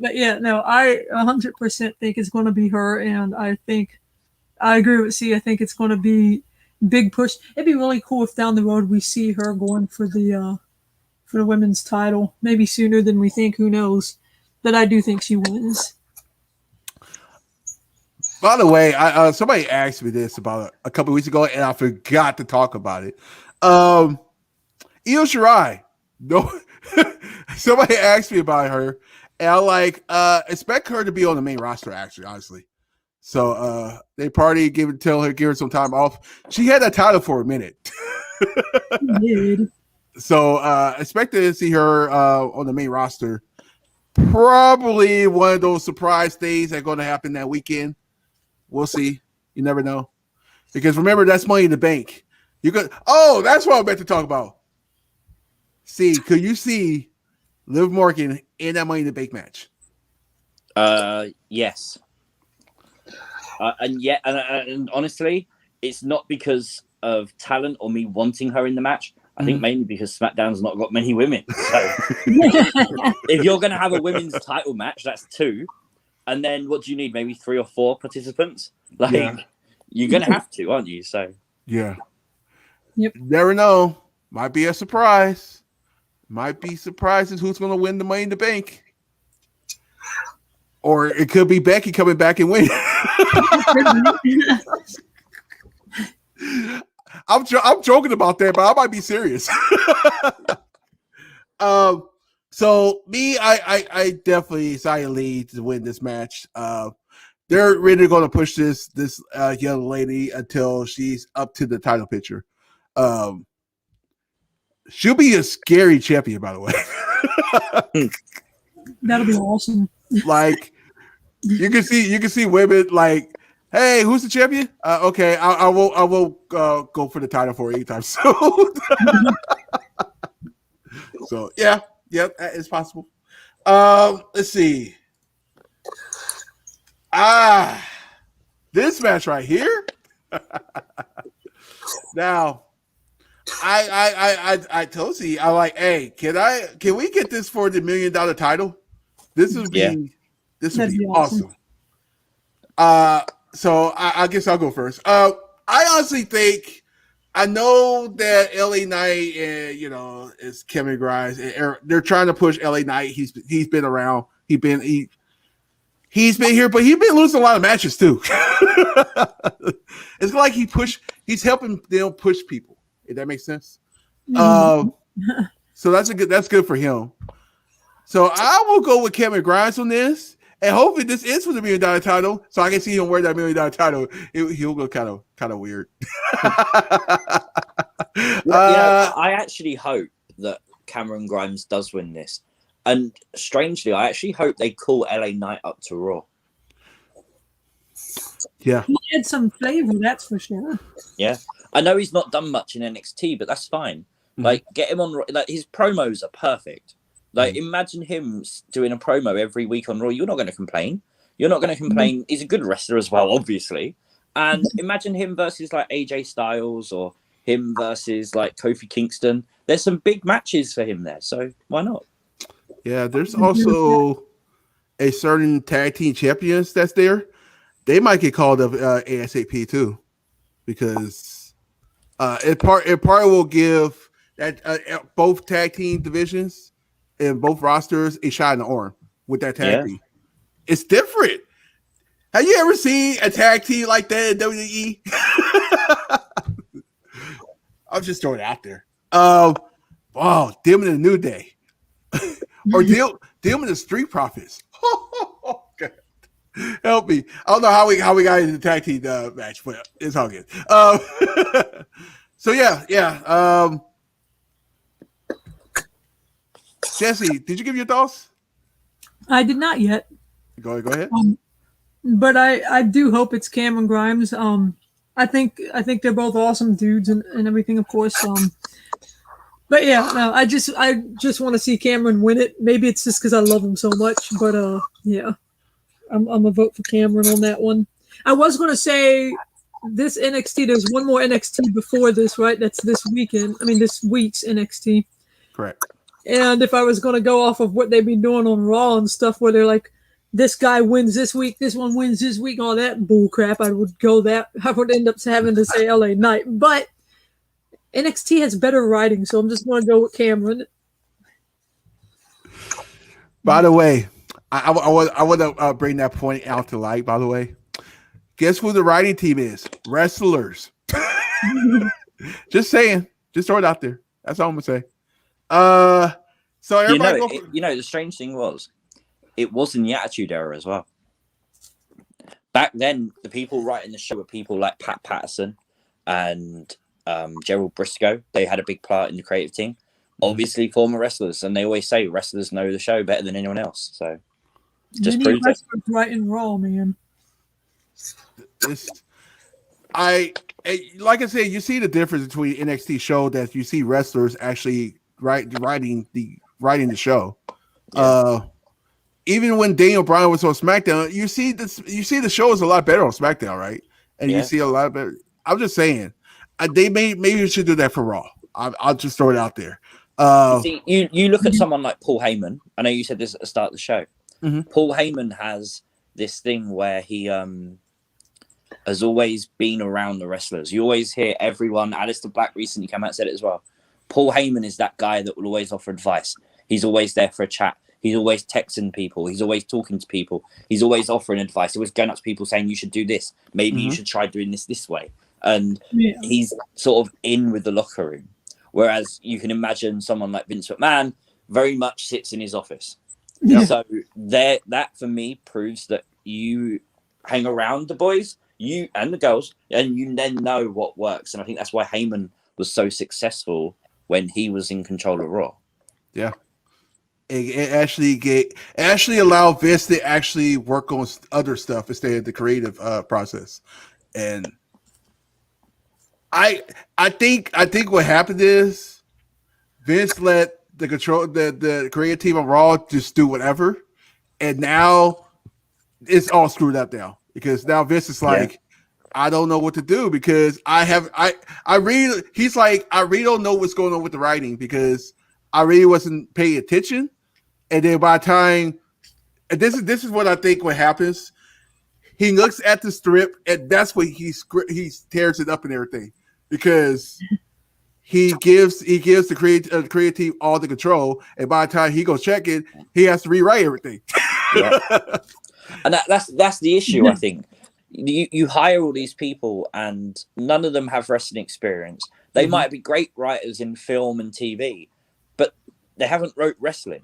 But yeah, no, I 100% think it's going to be her, and I think I agree with C. I think it's going to be big push. It'd be really cool if down the road we see her going for the women's title, maybe sooner than we think. Who knows? But I do think she wins. By the way, somebody asked me this about a couple of weeks ago, and I forgot to talk about it. Io Shirai, no, somebody asked me about her. And I expect her to be on the main roster, actually, honestly. So they probably give her some time off. She had that title for a minute. So expect to see her on the main roster. Probably one of those surprise things that are going to happen that weekend. We'll see. You never know. Because remember, that's Money in the Bank. That's what I'm about to talk about. Could you see Liv Morgan in that Money in the Bank match? Yes. And honestly, it's not because of talent or me wanting her in the match. I think mainly because SmackDown's not got many women. So if you're going to have a women's title match, that's 2. And then what do you need? Maybe 3 or 4 participants? You're going to have to, aren't you? So yeah. Yep. Never know. Might be a surprise. Might be surprises who's going to win the Money in the Bank. Or it could be Becky coming back and winning. I'm joking about that, but I might be serious. So me, I definitely Xia Li to win this match. They're really going to push this young lady until she's up to the title picture. She'll be a scary champion, by the way. That'll be awesome. Like you can see women like, hey, who's the champion? Okay, I will go for the title for anytime soon. So yeah, it's possible. Let's see. This match right here. Now, I told you, I like, hey, can we get this for the $1 million title? This would be awesome. So I guess I'll go first. I honestly think, I know that LA Knight and is Kevin Grimes. They're trying to push LA Knight. He's been around. He's been here, but he's been losing a lot of matches too. It's like he's helping them push people. If that makes sense. So that's good for him. So I will go with Kevin Grimes on this, and hopefully this is for the $1 million title, so I can see him wear that $1 million title. He'll go kind of weird. I actually hope that Cameron Grimes does win this. And strangely, I actually hope they call LA Knight up to Raw. Yeah. He had some flavor, that's for sure. Yeah, I know he's not done much in NXT, but that's fine. Mhm. Like, get him on. Like, his promos are perfect. Like, imagine him doing a promo every week on Raw. You're not going to complain. You're not going to complain. He's a good wrestler as well, obviously. And imagine him versus like AJ Styles or him versus like Kofi Kingston. There's some big matches for him there, so why not? Yeah, there's also a certain tag team champions that's there. They might get called up ASAP too, because it probably will give that both tag team divisions and both rosters a shot in the arm with that tag team. It's different. Have you ever seen a tag team like that in WWE? I'm just throwing it out there. Wow, them in the New Day. Or them in the Street Profits. God. Help me. I don't know how we got into the tag team match, but it's all good. So yeah. Jesse, did you give your thoughts? I did not yet. Go ahead. But I do hope it's Cameron Grimes. I think they're both awesome dudes and everything, of course. But yeah, no, I just want to see Cameron win it. Maybe it's just because I love him so much, but yeah, I'm a vote for Cameron on that one. I was going to say this NXT. There's one more NXT before this, right? That's this weekend. I mean, this week's NXT. Correct. And if I was going to go off of what they've been doing on Raw and stuff, where they're like, this guy wins this week, this one wins this week, all that bull crap, I would end up having to say LA Knight. But NXT has better writing, so I'm just going to go with Cameron. By the way, I want to bring that point out to light. By the way, guess who the writing team is? Wrestlers. Just saying. Just throw it out there. That's all I'm gonna say. So everybody, the strange thing was, it was in the Attitude Era as well. Back then, the people writing the show were people like Pat Patterson and Gerald Briscoe. They had a big part in the creative team. Obviously, former wrestlers, and they always say wrestlers know the show better than anyone else. So, just proves it. Writing Raw, man. Like I said, you see the difference between NXT show that you see wrestlers actually writing the show. Yeah. Even when Daniel Bryan was on SmackDown, you see the show is a lot better on SmackDown, right? And you see a lot better. I'm just saying, they maybe should do that for Raw. I'll just throw it out there. You look at someone like Paul Heyman. I know you said this at the start of the show. Mm-hmm. Paul Heyman has this thing where he has always been around the wrestlers. You always hear everyone. Aleister Black recently came out and said it as well. Paul Heyman is that guy that will always offer advice. He's always there for a chat. He's always texting people. He's always talking to people. He's always offering advice. He's always going up to people saying, you should do this. Maybe you should try doing this way. And he's sort of in with the locker room. Whereas you can imagine someone like Vince McMahon very much sits in his office. Yeah. So that for me proves that you hang around the boys, you and the girls, and you then know what works. And I think that's why Heyman was so successful when he was in control of Raw. Yeah. It actually allowed Vince to actually work on other stuff instead of the creative process. And I think what happened is Vince let the creative team on Raw just do whatever, and now it's all screwed up now because now Vince is like, I don't know what to do because I really don't know what's going on with the writing because I really wasn't paying attention. And then by the time, and this is what I think what happens. He looks at the strip, and that's what he tears it up and everything because he gives the creative team all the control, and by the time he goes check it, he has to rewrite everything. Yeah. And that's the issue. I think you hire all these people, and none of them have wrestling experience. They might be great writers in film and TV, but they haven't wrote wrestling.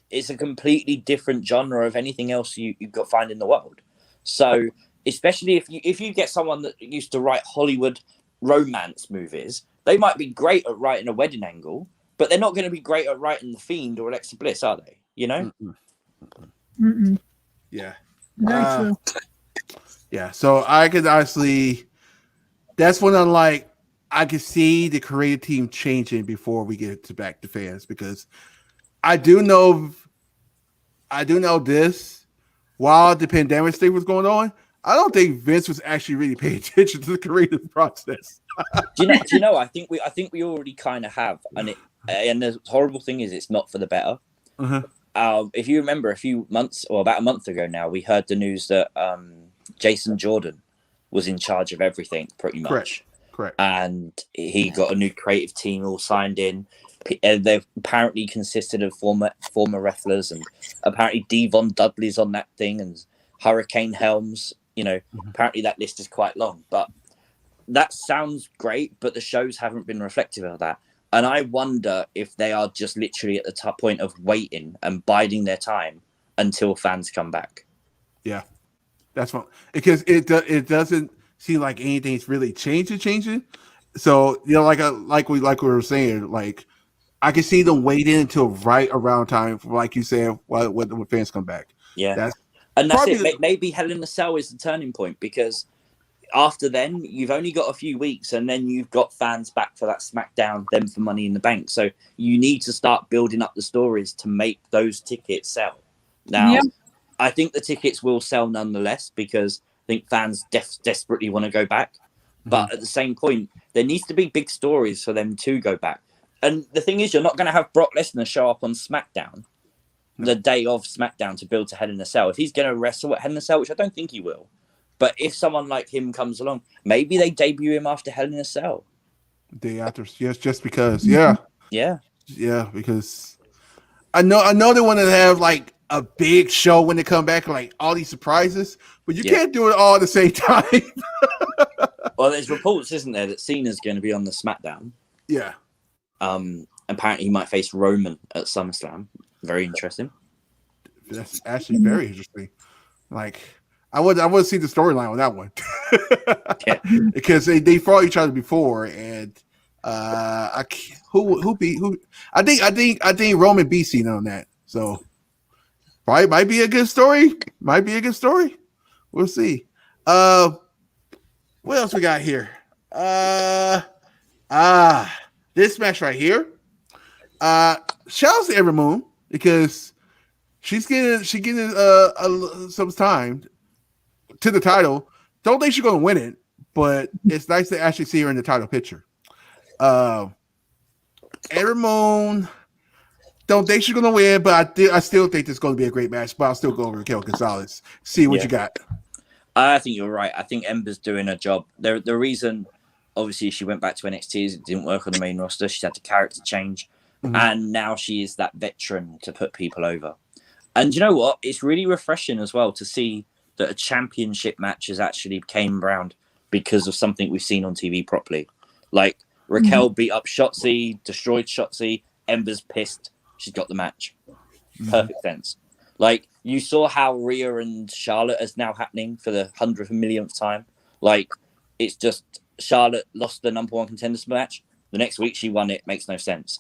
It's a completely different genre of anything else you've got to find in the world. So, especially if you get someone that used to write Hollywood romance movies, they might be great at writing a wedding angle, but they're not going to be great at writing The Fiend or Alexa Bliss, are they? You know? Yeah. Very true. Yeah. So I could honestly, that's when I could see the creative team changing before we get to back to fans, because I do know this. While the pandemic thing was going on, I don't think Vince was actually really paying attention to the creative process. Do you know? I think we already kind of have, and the horrible thing is, it's not for the better. If you remember, about a month ago now, we heard the news that Jason Jordan was in charge of everything, pretty much. Correct. And he got a new creative team all signed in. They apparently consisted of former wrestlers, and apparently Devon Dudley's on that thing, and Hurricane Helms. You know, apparently that list is quite long. But that sounds great, but the shows haven't been reflective of that. And I wonder if they are just literally at the top point of waiting and biding their time until fans come back. Yeah, that's what, because it doesn't seem like anything's really changing. So like we were saying, like I can see them waiting until right around time, for, like you said, when fans come back. Yeah, that's it. Maybe Hell in a Cell is the turning point, because after then, you've only got a few weeks, and then you've got fans back for that SmackDown, then for Money in the Bank. So you need to start building up the stories to make those tickets sell. Now, I think the tickets will sell nonetheless, because I think fans desperately want to go back. But at the same point, there needs to be big stories for them to go back. And the thing is, you're not going to have Brock Lesnar show up on SmackDown the day of SmackDown to build to Hell in a Cell. If he's going to wrestle at Hell in a Cell, which I don't think he will, but if someone like him comes along, maybe they debut him after Hell in a Cell. Day after, yes, just because, because I know they want to have like a big show when they come back, like all these surprises, but you can't do it all at the same time. Well, there's reports, isn't there, that Cena's going to be on the SmackDown. Yeah. Apparently he might face Roman at SummerSlam. Very interesting. That's actually very interesting. Like, I would see the storyline on that one. Because they fought each other before, and who beat who? I think Roman beat Cena on that. So probably might be a good story. We'll see. What else we got here? This match right here. Shout out to Ember Moon, because she's getting some time to the title. Don't think she's gonna win it, but it's nice to actually see her in the title picture. Ember Moon, don't think she's gonna win, but I still think this is gonna be a great match. But I'll still go over Raquel Gonzalez. See what you got. I think you're right. I think Ember's doing her job. The reason, obviously, she went back to NXT is it didn't work on the main roster. She's had the character change. And now she is that veteran to put people over. And you know what? It's really refreshing as well to see that a championship match has actually came around because of something we've seen on TV properly. Like, Raquel beat up Shotzi, destroyed Shotzi. Ember's pissed. She's got the match. Perfect sense. Like, you saw how Rhea and Charlotte is now happening for the 100th millionth time. Like, it's just Charlotte lost the number one contenders match. The next week she won it. Makes no sense.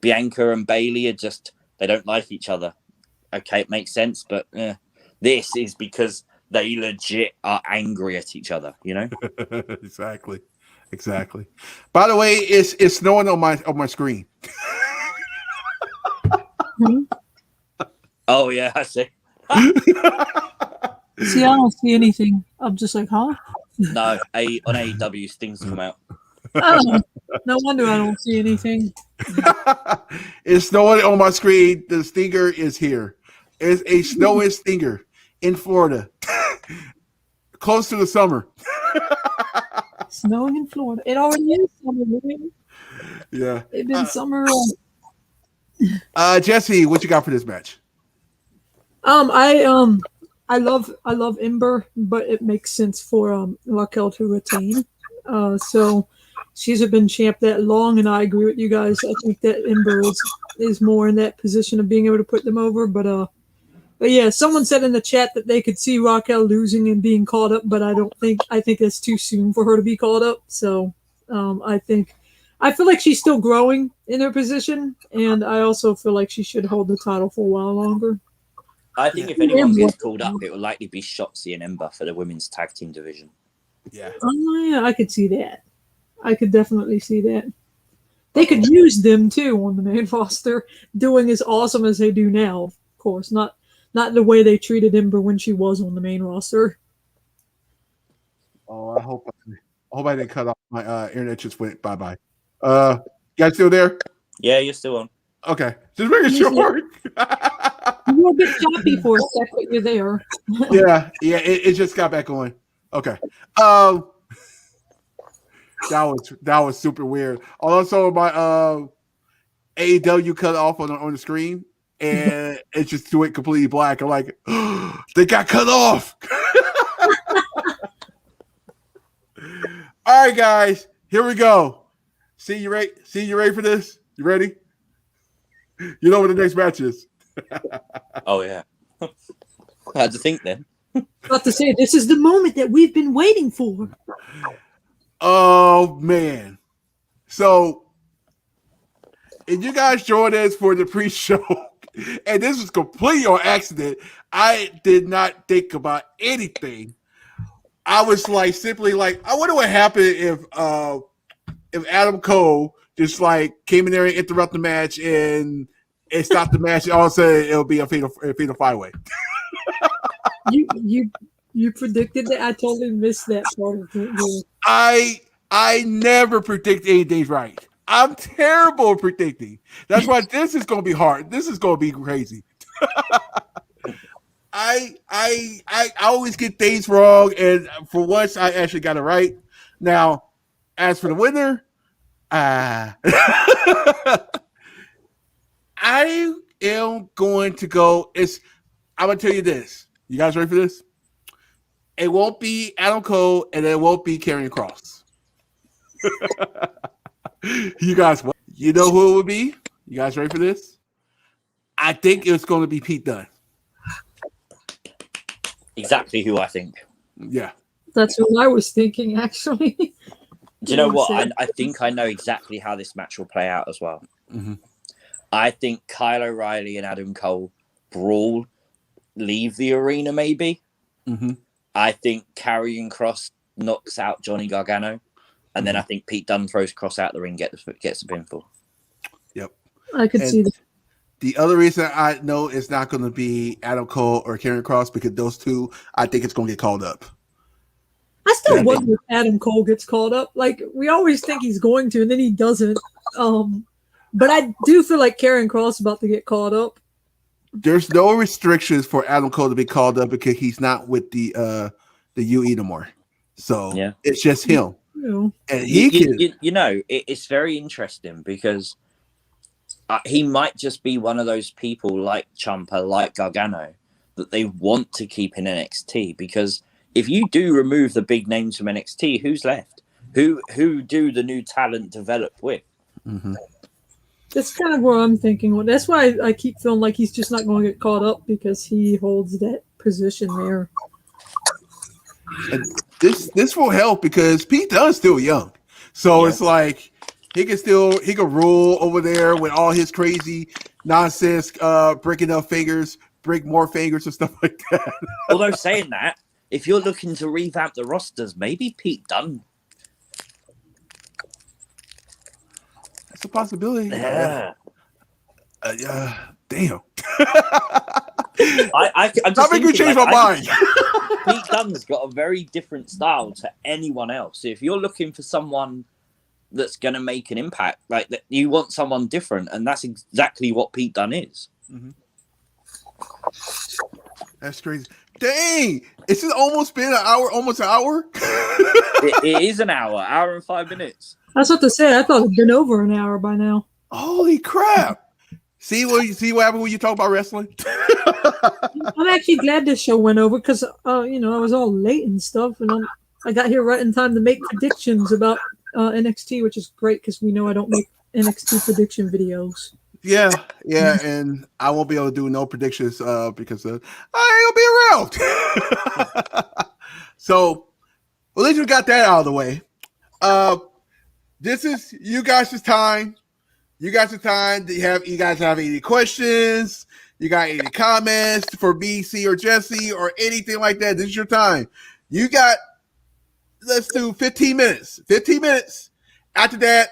Bianca and Bayley are just, they don't like each other. Okay, it makes sense, but this is because they legit are angry at each other, you know? Exactly. By the way, it's snowing on my screen. Oh yeah, I see. See, I don't see anything. I'm just like, huh? No, on AEW, Sting's come out. Oh, no wonder I don't see anything. It's snowing on my screen. The Stinger is here. It's a snowing Stinger in Florida, close to the summer. Snowing in Florida. It already is summer. Man. Yeah, it's been summer. Jesse, what you got for this match? I love Ember, but it makes sense for Raquel to retain. So she's been champ that long, and I agree with you guys. I think that Ember is more in that position of being able to put them over. But yeah, someone said in the chat that they could see Raquel losing and being caught up, but I think it's too soon for her to be caught up. So I think I feel like she's still growing in her position, and I also feel like she should hold the title for a while longer. I think if anyone gets called up, it will likely be Shotzi and Ember for the women's tag team division. Yeah. Oh yeah, I could see that. I could definitely see that. They could use them too on the main roster, doing as awesome as they do now. Of course, not the way they treated Ember when she was on the main roster. Oh, I hope I didn't cut off. My internet just went bye. You guys still there? Yeah, you're still on. Okay, just making sure. You were a bit choppy for a sec, but you're there. yeah, it just got back on. Okay. That was super weird. Also, my AEW cut off on the screen, and it just went completely black. I'm like, they got cut off. All right, guys, here we go. See you ready for this? You ready? You know what the next match is. Oh yeah. I had to think then. About to say, this is the moment that we've been waiting for. Oh man. So if you guys joined us for the pre-show, and this was completely on accident, I did not think about anything. I was like simply like, I wonder what happened if Adam Cole just like came in there and interrupt the match and it stopped the match, and all of a sudden it'll be a fatal five-way. You predicted that. I totally missed that part of it. I never predict anything right. I'm terrible at predicting. That's why this is going to be hard. This is going to be crazy. I always get things wrong, and for once I actually got it right. Now, as for the winner, I am going to go. I'm going to tell you this. You guys ready for this? It won't be Adam Cole, and it won't be Karrion Kross. You guys, you know who it would be? You guys ready for this? I think it's going to be Pete Dunne. Exactly who I think. Yeah. That's what I was thinking, actually. Do you know what? I think I know exactly how this match will play out as well. Mm-hmm. I think Kyle O'Reilly and Adam Cole brawl, leave the arena maybe. Mm-hmm. I think Karrion Kross knocks out Johnny Gargano. And then I think Pete Dunne throws Kross out the ring, gets the pinfall. Yep. I could see that. The other reason I know it's not going to be Adam Cole or Karrion Kross, because those two, I think it's going to get called up. I still wonder if Adam Cole gets called up. Like, we always think he's going to, and then he doesn't. But I do feel like Karrion Kross is about to get called up. There's no restrictions for Adam Cole to be called up because he's not with the UE no more. So yeah. It's just him. Yeah. And he can. It's very interesting because he might just be one of those people like Ciampa, like Gargano, that they want to keep in NXT, because if you do remove the big names from NXT, who's left? Who do the new talent develop with? Mm-hmm. That's kind of where I'm thinking. That's why I keep feeling like he's just not going to get caught up, because he holds that position there. And this will help because Pete Dunne's still young, so It's like he can rule over there with all his crazy nonsense, breaking up fingers, break more fingers and stuff like that. Although saying that, if you're looking to revamp the rosters, maybe Pete Dunne. That's a possibility. Yeah. Damn. I'm just not making me change my mind. Pete Dunne's got a very different style to anyone else. So if you're looking for someone that's going to make an impact, like that, you want someone different, and that's exactly what Pete Dunne is. Mm-hmm. That's crazy. Dang, it's almost been almost an hour. It is an hour and 5 minutes. I was about to say, I thought it'd been over an hour by now. Holy crap! See what happened when you talk about wrestling? I'm actually glad this show went over because I was all late and stuff, and I got here right in time to make predictions about NXT, which is great because we know I don't make NXT prediction videos. Yeah, and I won't be able to do no predictions because I ain't gonna be around. So, at least we got that out of the way. this is you guys' time. You guys' time. Do you guys have any questions? You got any comments for BC or Jesse or anything like that? This is your time. You got, let's do 15 minutes. 15 minutes. After that,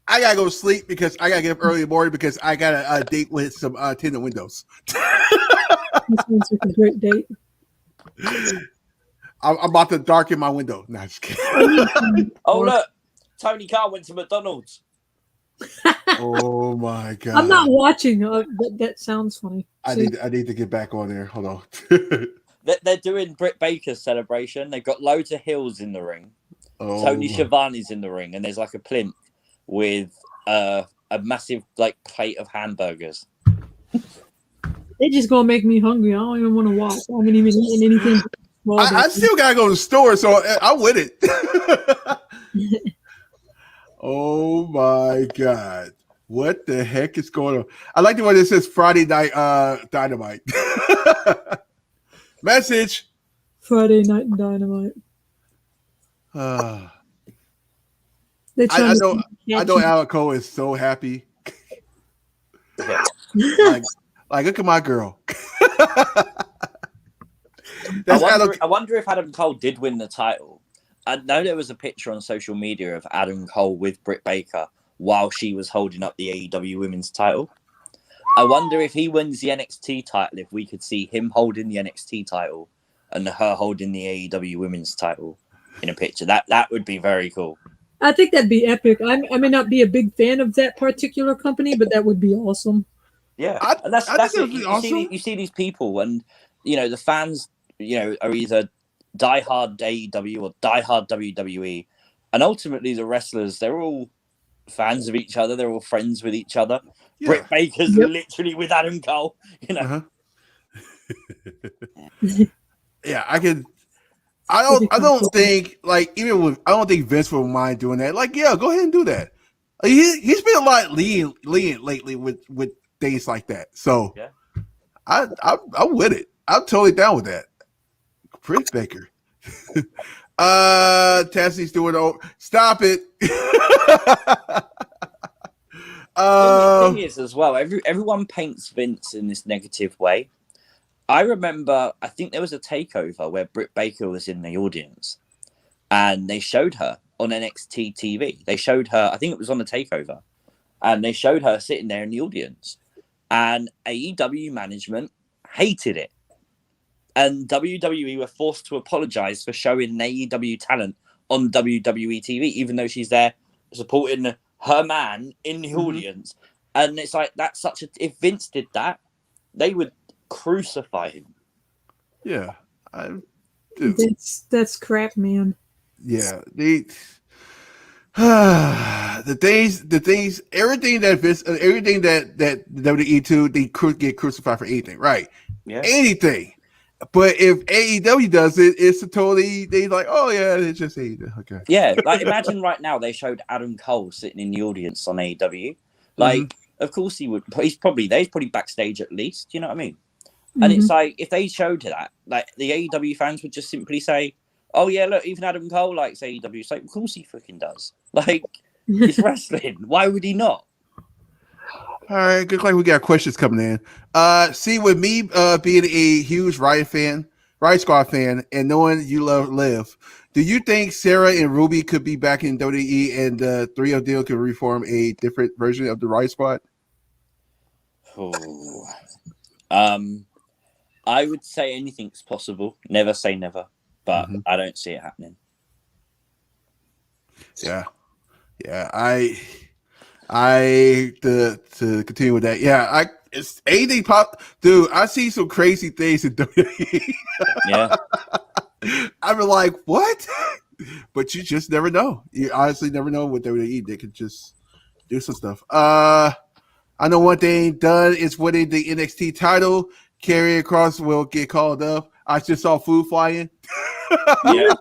I gotta go to sleep because I gotta get up early in the morning because I got a date with some tinted windows. This sounds like a great date. I'm about to darken my window. No, just kidding. Oh, look. Tony Khan went to McDonald's. Oh my god! I'm not watching. That sounds funny. I See? need to get back on there. Hold on. They're doing Britt Baker's celebration. They've got loads of hills in the ring. Oh. Tony Schiavone's in the ring, and there's like a plinth with a massive like plate of hamburgers. They're just gonna make me hungry. I don't even want to watch. I haven't even eaten anything. I still gotta go to the store, so I'm with it. Oh my god. What the heck is going on? I like the one that says Friday Night Dynamite. Message. Friday Night Dynamite. I They're trying know to Alan Cole is so happy. like look at my girl. I wonder if Adam Cole did win the title. I know there was a picture on social media of Adam Cole with Britt Baker while she was holding up the AEW Women's title. I wonder if he wins the NXT title, if we could see him holding the NXT title and her holding the AEW Women's title in a picture. That would be very cool. I think that'd be epic. I may not be a big fan of that particular company, but that would be awesome. Yeah, I that's think it. You see these people, and the fans, are either diehard AEW or diehard WWE, and ultimately the wrestlers, they're all fans of each other. They're all friends with each other. Yeah. Britt Baker's literally with Adam Cole. Uh-huh. Yeah, I can. I don't think I don't think Vince would mind doing that. Like, yeah, go ahead and do that. He's been a lot lenient lately with things like that. So yeah. I'm with it. I'm totally down with that. Britt Baker. Tassie's doing stop it. The thing is as well, everyone paints Vince in this negative way. I remember, I think there was a takeover where Britt Baker was in the audience and they showed her on NXT TV. They showed her, I think it was on the takeover, and they showed her sitting there in the audience, and AEW management hated it. And WWE were forced to apologize for showing AEW talent on WWE TV, even though she's there supporting her man in the audience. And it's like, that's if Vince did that, they would crucify him. Yeah. That's crap, man. Yeah. The things, everything that Vince, everything that WWE too, they could get crucified for anything, right? Yeah. Anything. But if AEW does it, it's they like, oh yeah, it's just AEW. Okay. Yeah, like imagine right now they showed Adam Cole sitting in the audience on AEW. Like, of course he would. He's probably backstage at least. You know what I mean? And it's like, if they showed that, like the AEW fans would just simply say, "Oh yeah, look, even Adam Cole likes AEW." It's like, of course he freaking does. Like, it's wrestling. Why would he not? All right, good. Like we got questions coming in. See, with me being a huge Riot Squad fan, and knowing you love Liv, do you think Sarah and Ruby could be back in WWE and the three of them could reform a different version of the Riot Squad? Oh, I would say anything's possible. Never say never, but I don't see it happening. Yeah. To continue with that. Yeah, it's anything pop, dude. I see some crazy things in WWE. Yeah, I've been like, what? But you just never know. You honestly never know with WWE. They could just do some stuff. I know one thing done is winning the NXT title. Karrion Kross will get called up. I just saw food flying. Yeah.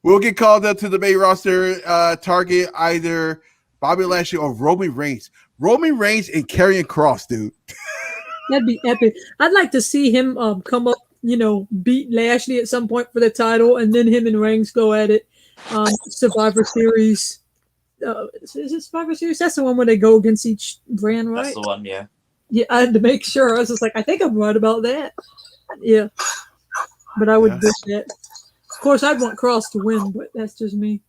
We'll get called up to the main roster. Target either Bobby Lashley or Roman Reigns. Roman Reigns and Karrion Kross, dude. That'd be epic. I'd like to see him come up, beat Lashley at some point for the title, and then him and Reigns go at it. Survivor Series. Is it Survivor Series? That's the one where they go against each brand, right? That's the one, yeah. Yeah, I had to make sure. I was just like, I think I'm right about that. Yeah, but I would Yeah. do that. Of course, I'd want Cross to win, but that's just me.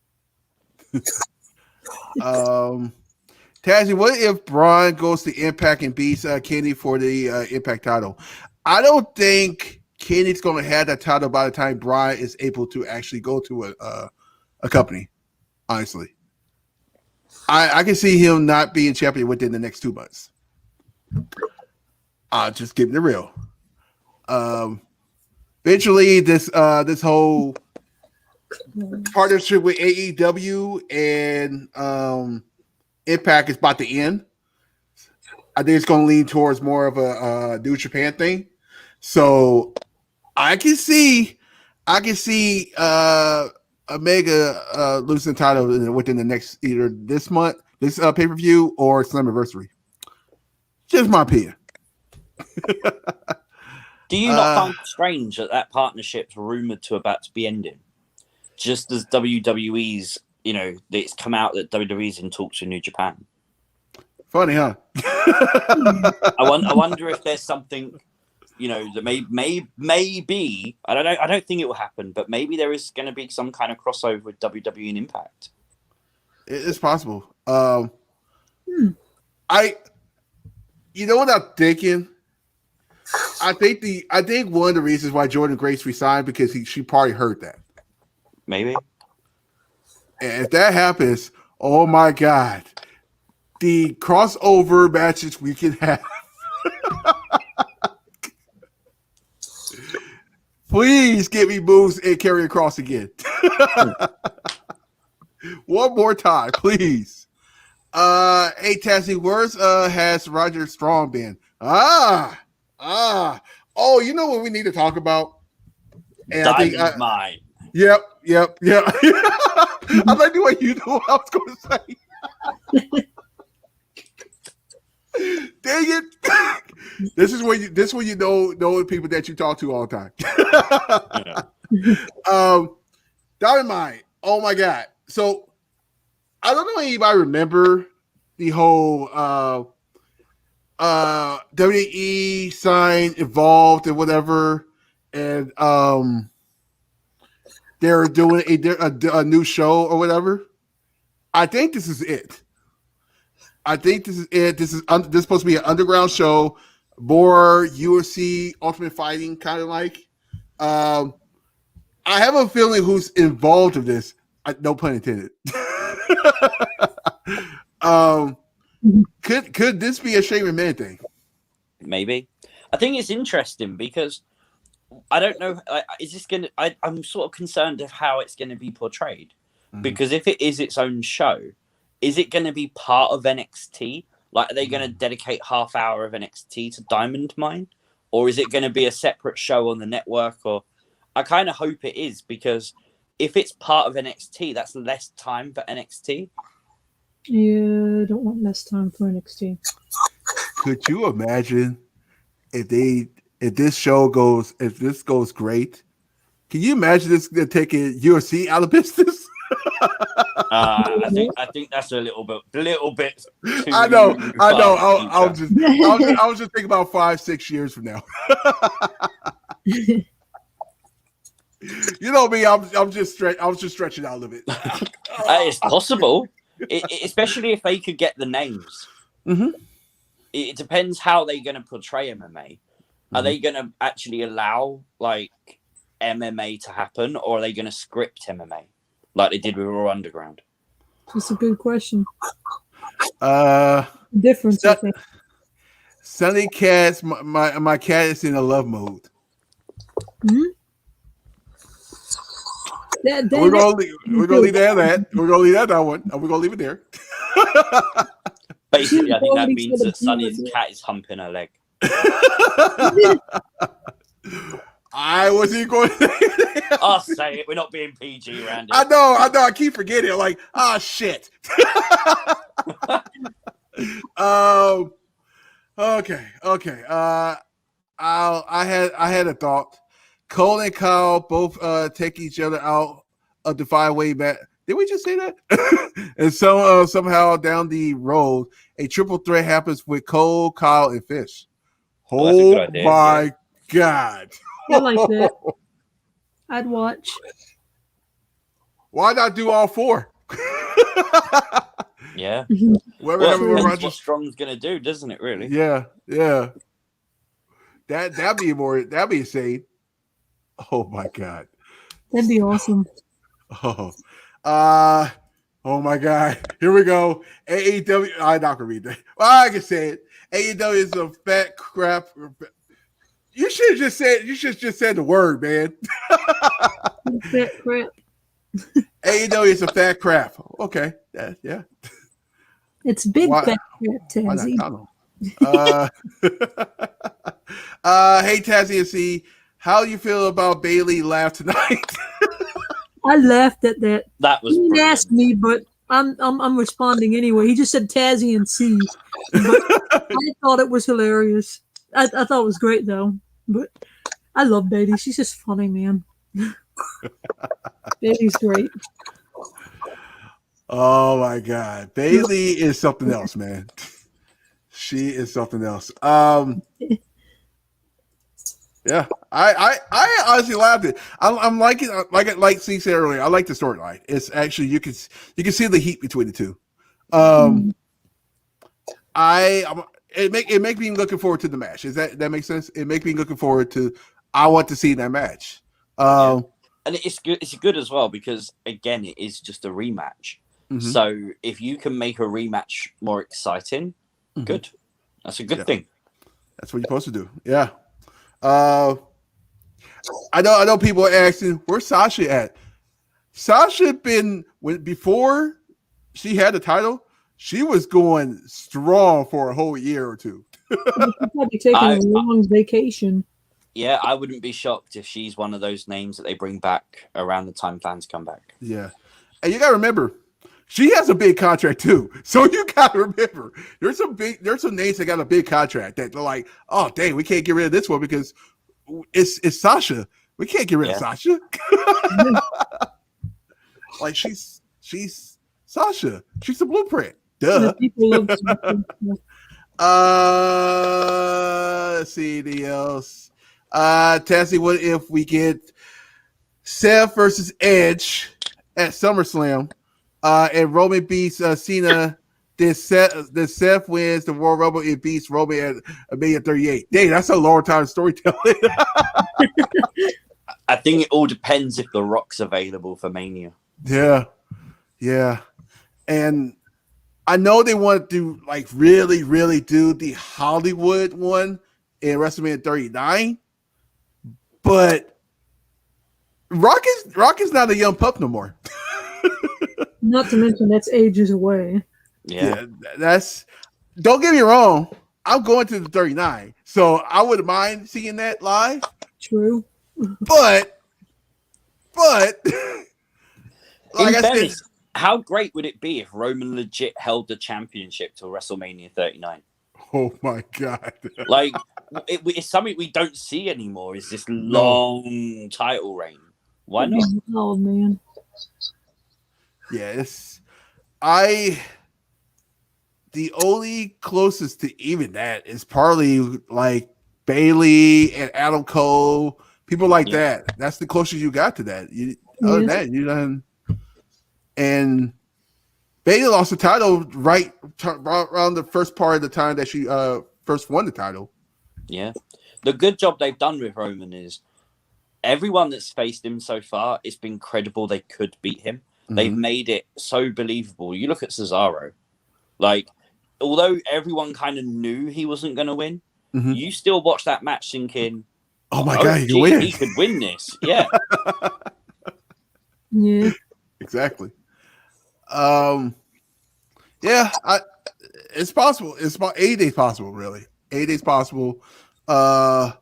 Tazzy, what if Braun goes to Impact and beats Kenny for the Impact title? I don't think Kenny's going to have that title by the time Braun is able to actually go to a company. Honestly, I can see him not being champion within the next 2 months. Just giving it real. Eventually, this whole partnership with AEW and Impact is about to end. I think it's going to lean towards more of a New Japan thing. So I can see Omega losing the title within the next either this month, this pay-per-view, or Slammiversary. Just my opinion. Do you not find it strange that partnership's rumored to about to be ending? Just as WWE's, it's come out that WWE's in talks with New Japan. Funny, huh? I wonder if there's something, that maybe I don't know. I don't think it will happen, but maybe there is going to be some kind of crossover with WWE and Impact. It's possible. You know what I'm thinking? I think one of the reasons why Jordan Grace resigned because she probably heard that. Maybe. And if that happens, oh my God, the crossover matches we can have. Please get me moves and carry across again. One more time, please. Hey Tazzy, where's has Roger Strong been? Oh, you know what we need to talk about? And Diamond Mine. Yep. I like the way you know what I was going to say. Dang it! This is when you know the people that you talk to all the time. Dynamite. Oh my God! So I don't know if anybody remember the whole WWE sign Evolved and whatever, and they're doing a new show or whatever. I think this is it. This is supposed to be an underground show, more UFC Ultimate Fighting kind of like. I have a feeling who's involved in this. No pun intended. Could this be a Shane McMahon thing? Maybe. I think it's interesting because I don't know. Is this going to? I'm sort of concerned of how it's going to be portrayed, because if it is its own show, is it going to be part of NXT? Like, are they going to dedicate half hour of NXT to Diamond Mine, or is it going to be a separate show on the network? Or I kind of hope it is, because if it's part of NXT, that's less time for NXT. Yeah, I don't want less time for NXT. Could you imagine if this goes great? Can you imagine this taking UFC out of business? I think that's a little bit. Too I know. I far. was just thinking about 5-6 years from now. You know me. I was just stretching out a little bit. It's possible, especially if they could get the names. Mm-hmm. It depends how they're going to portray MMA. Are they going to actually allow like MMA to happen, or are they going to script MMA like they did with Raw Underground? That's a good question. Difference. Sunny Cats, my cat is in a love mode. Mm-hmm. We're gonna leave that. We're gonna leave that one. We're gonna leave it there. Basically, I think that means that Sunny's cat is humping her leg. I wasn't going to I'll say it. We're not being PG around here. I know. I keep forgetting. Like, shit. Okay. I had a thought. Cole and Kyle both take each other out of the 5-way match. Did we just say that? And somehow down the road, a triple threat happens with Cole, Kyle, and Fish. Oh, that's a good Oh idea, my God. I like that. I'd watch. Why not do all 4? Yeah. Whatever Well, happened with depends Rogers. what Strong's gonna do, doesn't it? Really? Yeah. That'd be insane. Oh my God. That'd be awesome. Oh, oh my God. Here we go. AEW. I'm not gonna read that. Well, I can say it. AEW is a fat crap. You should have just said. You should have just said the word, man. Fat crap. AEW is a fat crap. Okay. Yeah. It's big Why- fat crap, Why not Tazzy. Donald? Hey Tazzy and C, how you feel about Bailey laugh tonight? I laughed at that. That was He didn't brilliant. ask me, but I'm responding anyway. He just said Tazzy and C, but I thought it was hilarious. I thought it was great though. But I love Bailey. She's just funny, man. Bailey's great. Oh my God, Bailey is something else, man. She is something else. Yeah, I honestly laughed it. I'm liking like C said earlier. I like the storyline. It's actually you can see the heat between the two. It make me looking forward to the match. Is that makes sense? It make me looking forward to. I want to see that match. And it's good. It's good as well because again, it is just a rematch. Mhm. So if you can make a rematch more exciting, good. That's a good thing. That's what you're supposed to do. Yeah. I know people are asking where's Sasha at. Sasha before she had the title, she was going strong for a whole year or two. She's probably taking a long vacation. Yeah, I wouldn't be shocked if she's one of those names that they bring back around the time fans come back. Yeah. And you gotta remember, she has a big contract too. So you gotta remember, there's some names that got a big contract that they're like, oh dang, we can't get rid of this one because it's Sasha. We can't get rid of Sasha. Like she's Sasha. She's the blueprint. Duh. People love Let's see anything else. Tazzy, what if we get Seth versus Edge at SummerSlam? And Roman beats Cena. Then Seth wins the Royal Rumble. It beats Roman at Mania 38. Dang, that's a long time storytelling. I think it all depends if The Rock's available for Mania. Yeah. And I know they want to like really, really do the Hollywood one in WrestleMania 39, but Rock is not a young pup no more. Not to mention that's ages away. Yeah. That's. Don't get me wrong. I'm going to the 39, so I wouldn't mind seeing that live. True. But like In I fairness, said, how great would it be if Roman legit held the championship till WrestleMania 39? oh my God. Like, it's something we don't see anymore. Is this long title reign? Why not? Oh man. Yeah, the only closest to even that is probably like Bailey and Adam Cole, people like that. That's the closest you got to that. Other than that, you done. And Bailey lost the title right around the first part of the time that she first won the title. Yeah. The good job they've done with Roman is everyone that's faced him so far, it's been credible they could beat him. They've made it so believable. You look at Cesaro. Like, although everyone kind of knew he wasn't going to win, you still watch that match thinking, oh my God, he could win. He could win this. Yeah. Yeah. Exactly. Yeah, it's possible. It's about 8 days possible, really. 8 days possible. The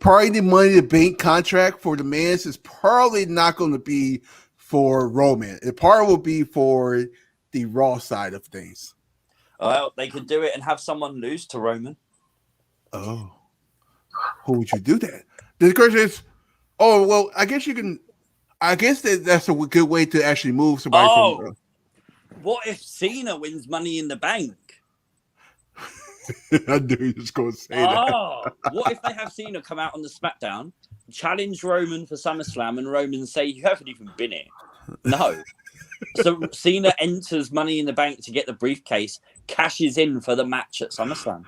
Money to Bank contract for the men's is probably not going to be for Roman. It probably will be for the Raw side of things. Well, they could do it and have someone lose to Roman. Oh, who would you do that? The question is, oh well, I guess you can. I guess that's a good way to actually move somebody Oh, what if Cena wins Money in the Bank? I knew you was going to say that. Oh, what if they have Cena come out on the SmackDown, challenge Roman for SummerSlam, and Roman say, "You haven't even been here"? No. So Cena enters Money in the Bank to get the briefcase, cashes in for the match at SummerSlam.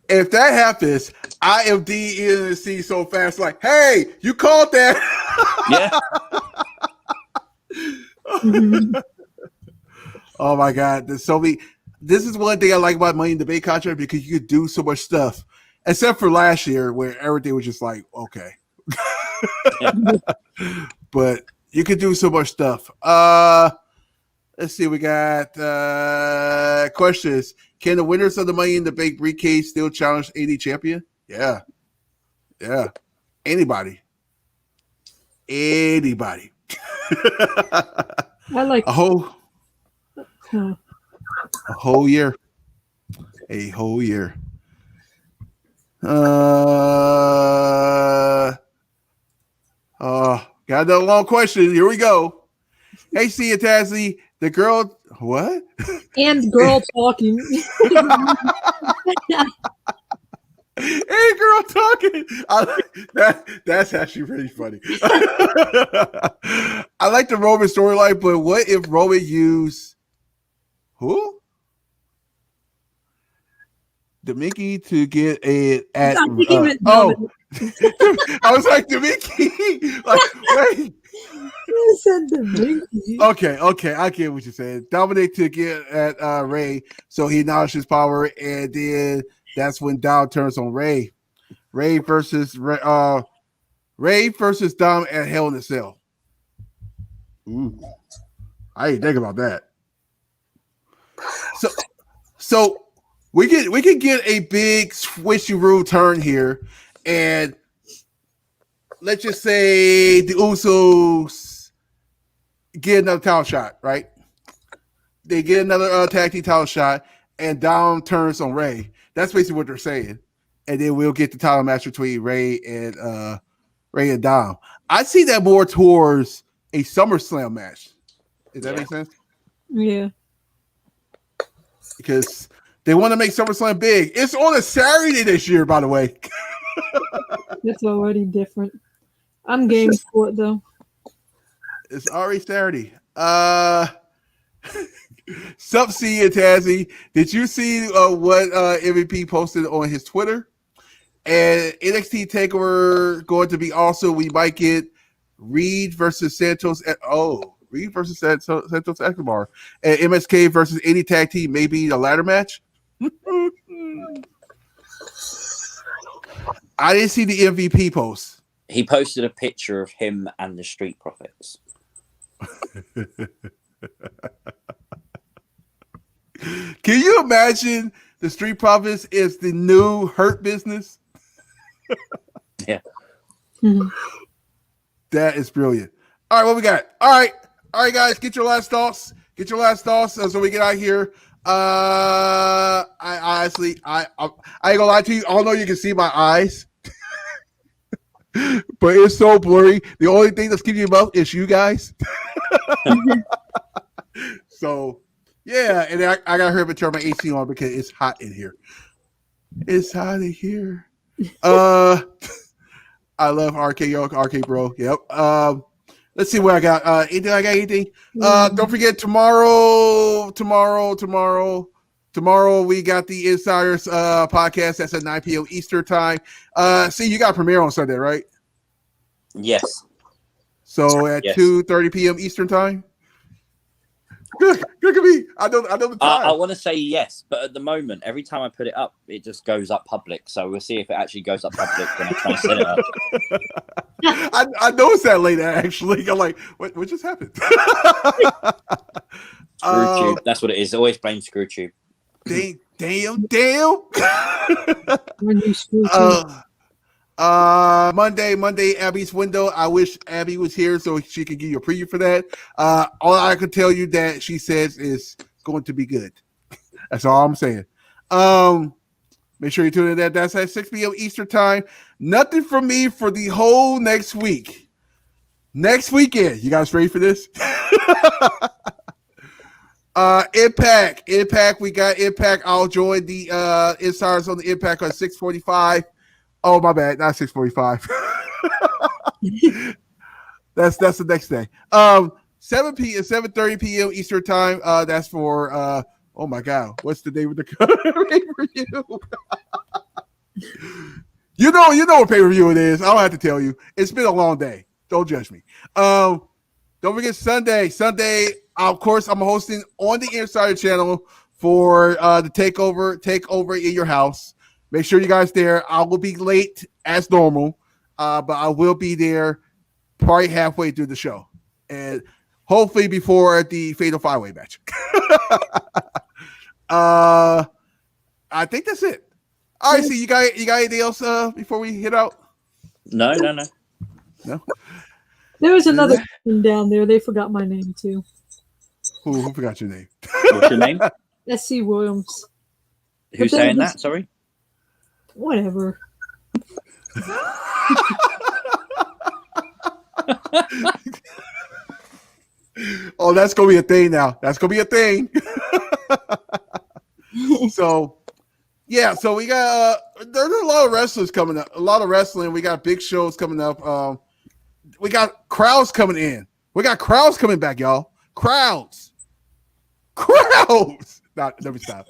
If that happens, I am DNC so fast, like, hey, you called that. Yeah. Oh my God. There's so many. This is one thing I like about Money in the Bank contract because you could do so much stuff, except for last year where everything was just like, okay. Yeah. But you could do so much stuff. Let's see. We got questions. Can the winners of the Money in the Bank briefcase still challenge AD champion? Yeah. Yeah. Anybody. I like a whole year. A whole year. Got another long question. Here we go. Hey, see you, Tazzy. The girl, what? and girl talking. Hey, girl talking. That's actually really funny. I like the Roman storyline, but what if Roman used who? Demicky to get it at I think he meant I was like Demicky. Like, wait. He said Demicky. Okay, I get what you're saying. Dominic to get at Ray, so he acknowledged his power, and then that's when Dom turns on Ray. Ray versus Dom at Hell in a Cell. Ooh, I didn't think about that. So we can get a big switcheroo turn here, and let's just say the Usos get another title shot, right? They get another tag team title shot, and Dom turns on Ray. That's basically what they're saying, and then we'll get the title match between Ray and Dom. I see that more towards a SummerSlam match. Does that make sense? Yeah. Because they want to make SummerSlam big. It's on a Saturday this year, by the way. That's already different. I'm game for it though. It's already Saturday. Sup, C and Tazzy. Did you see what MVP posted on his Twitter? And NXT TakeOver going to be also, we might get Reed versus Santos. Reed versus Santos Escobar. And MSK versus any tag team, maybe the ladder match. I didn't see the MVP post. He posted a picture of him and the Street Profits. Can you imagine the Street Profits is the new Hurt Business? Yeah. That is brilliant. All right, what we got? All right, guys, get your last thoughts. So we get out of here. I honestly, I ain't gonna lie to you. I don't know if you can see my eyes, but it's so blurry. The only thing that's keeping you up is you guys. So yeah, and I got to turn my AC on because it's hot in here. It's hot in here. I love RK bro. Yep. Let's see what I got. Anything? Don't forget tomorrow we got the Insiders podcast. That's at 9 p.m. Eastern time. See, you got premiere on Sunday, right? Yes. So at 2:30 p.m. Eastern time. Good at me. I know the time. I want to say yes, but at the moment, every time I put it up, it just goes up public. So we'll see if it actually goes up public when I try and set it up. I noticed that later, actually. I'm like, what just happened? Screwtube. That's what it is. Always blame Screwtube. Damn. Monday, Abby's window. I wish Abby was here so she could give you a preview for that. All I can tell you that she says is going to be good. That's all I'm saying. Make sure you tune in. That's at 6 p.m. Eastern time. Nothing from me for the whole next week. Next weekend, you guys ready for this? Impact. We got Impact. I'll join the insiders on the Impact on 6:45. Oh, my bad, not 6:45. That's the next day. 7:30 p.m. Eastern time. That's for oh my god, what's the name of the pay-per-view? You know what pay-per-view it is. I don't have to tell you. It's been a long day. Don't judge me. Don't forget Sunday. Of course, I'm hosting on the Insider channel for the takeover in your house. Make sure you guys there. I will be late as normal, but I will be there probably halfway through the show, and hopefully before the Fatal 5-Way match. I think that's it. All right, so you got anything else before we hit out? No. There was another person down there. They forgot my name too. Who forgot your name? What's your name? S.C. Williams. Who's saying that? Sorry. Whatever. Oh, that's gonna be a thing now. That's gonna be a thing. So we got there's a lot of wrestlers coming up. A lot of wrestling. We got big shows coming up. We got crowds coming in. We got crowds coming back, y'all. Crowds. Never stop.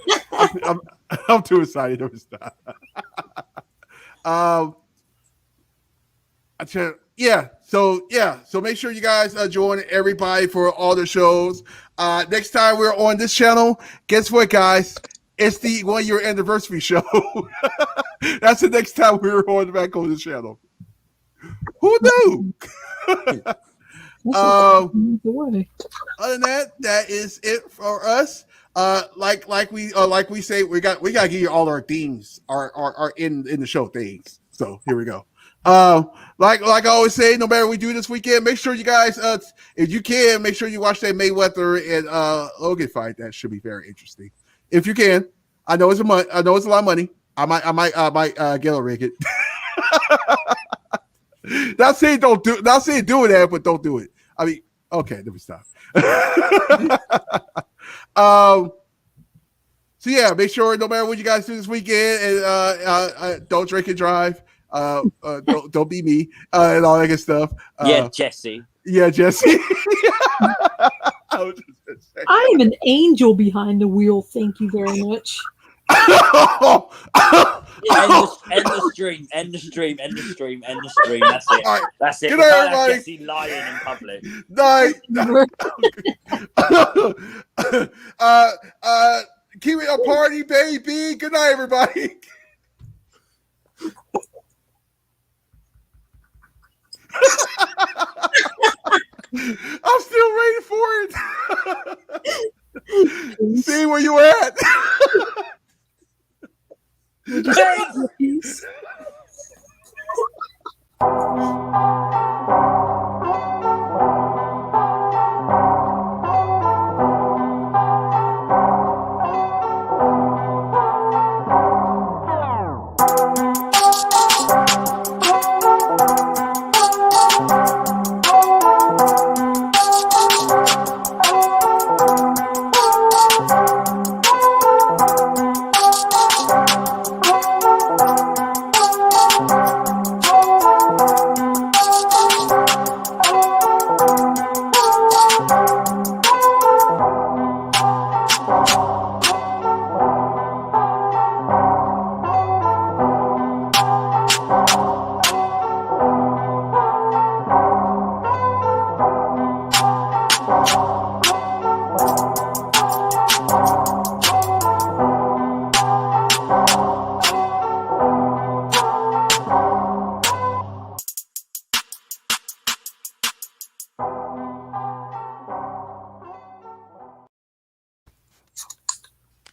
I'm too excited. Never stop. So make sure you guys join everybody for all the shows. Next time we're on this channel, guess what, guys? It's the 1-year anniversary show. That's the next time we're back on this channel. Who knew? Other than that, that is it for us. Like we say, we gotta give you all our themes, our in the show things. So here we go. Like I always say, no matter what we do this weekend, make sure you guys, if you can, make sure you watch that Mayweather and Logan fight. That should be very interesting. If you can, I know it's a lot of money. I might get a rig it. Not saying do that, but don't do it. I mean, okay, let me stop. So yeah, make sure no matter what you guys do this weekend, and don't drink and drive. Don't be me and all that good stuff. Jesse. Yeah, Jesse. I am an angel behind the wheel. Thank you very much. End the stream. That's it. Right. That's it. Good night, everybody. Jesse lying in public. Night. Keep it a party, baby. Good night, everybody. I'm still waiting for it. See where you at. Peace.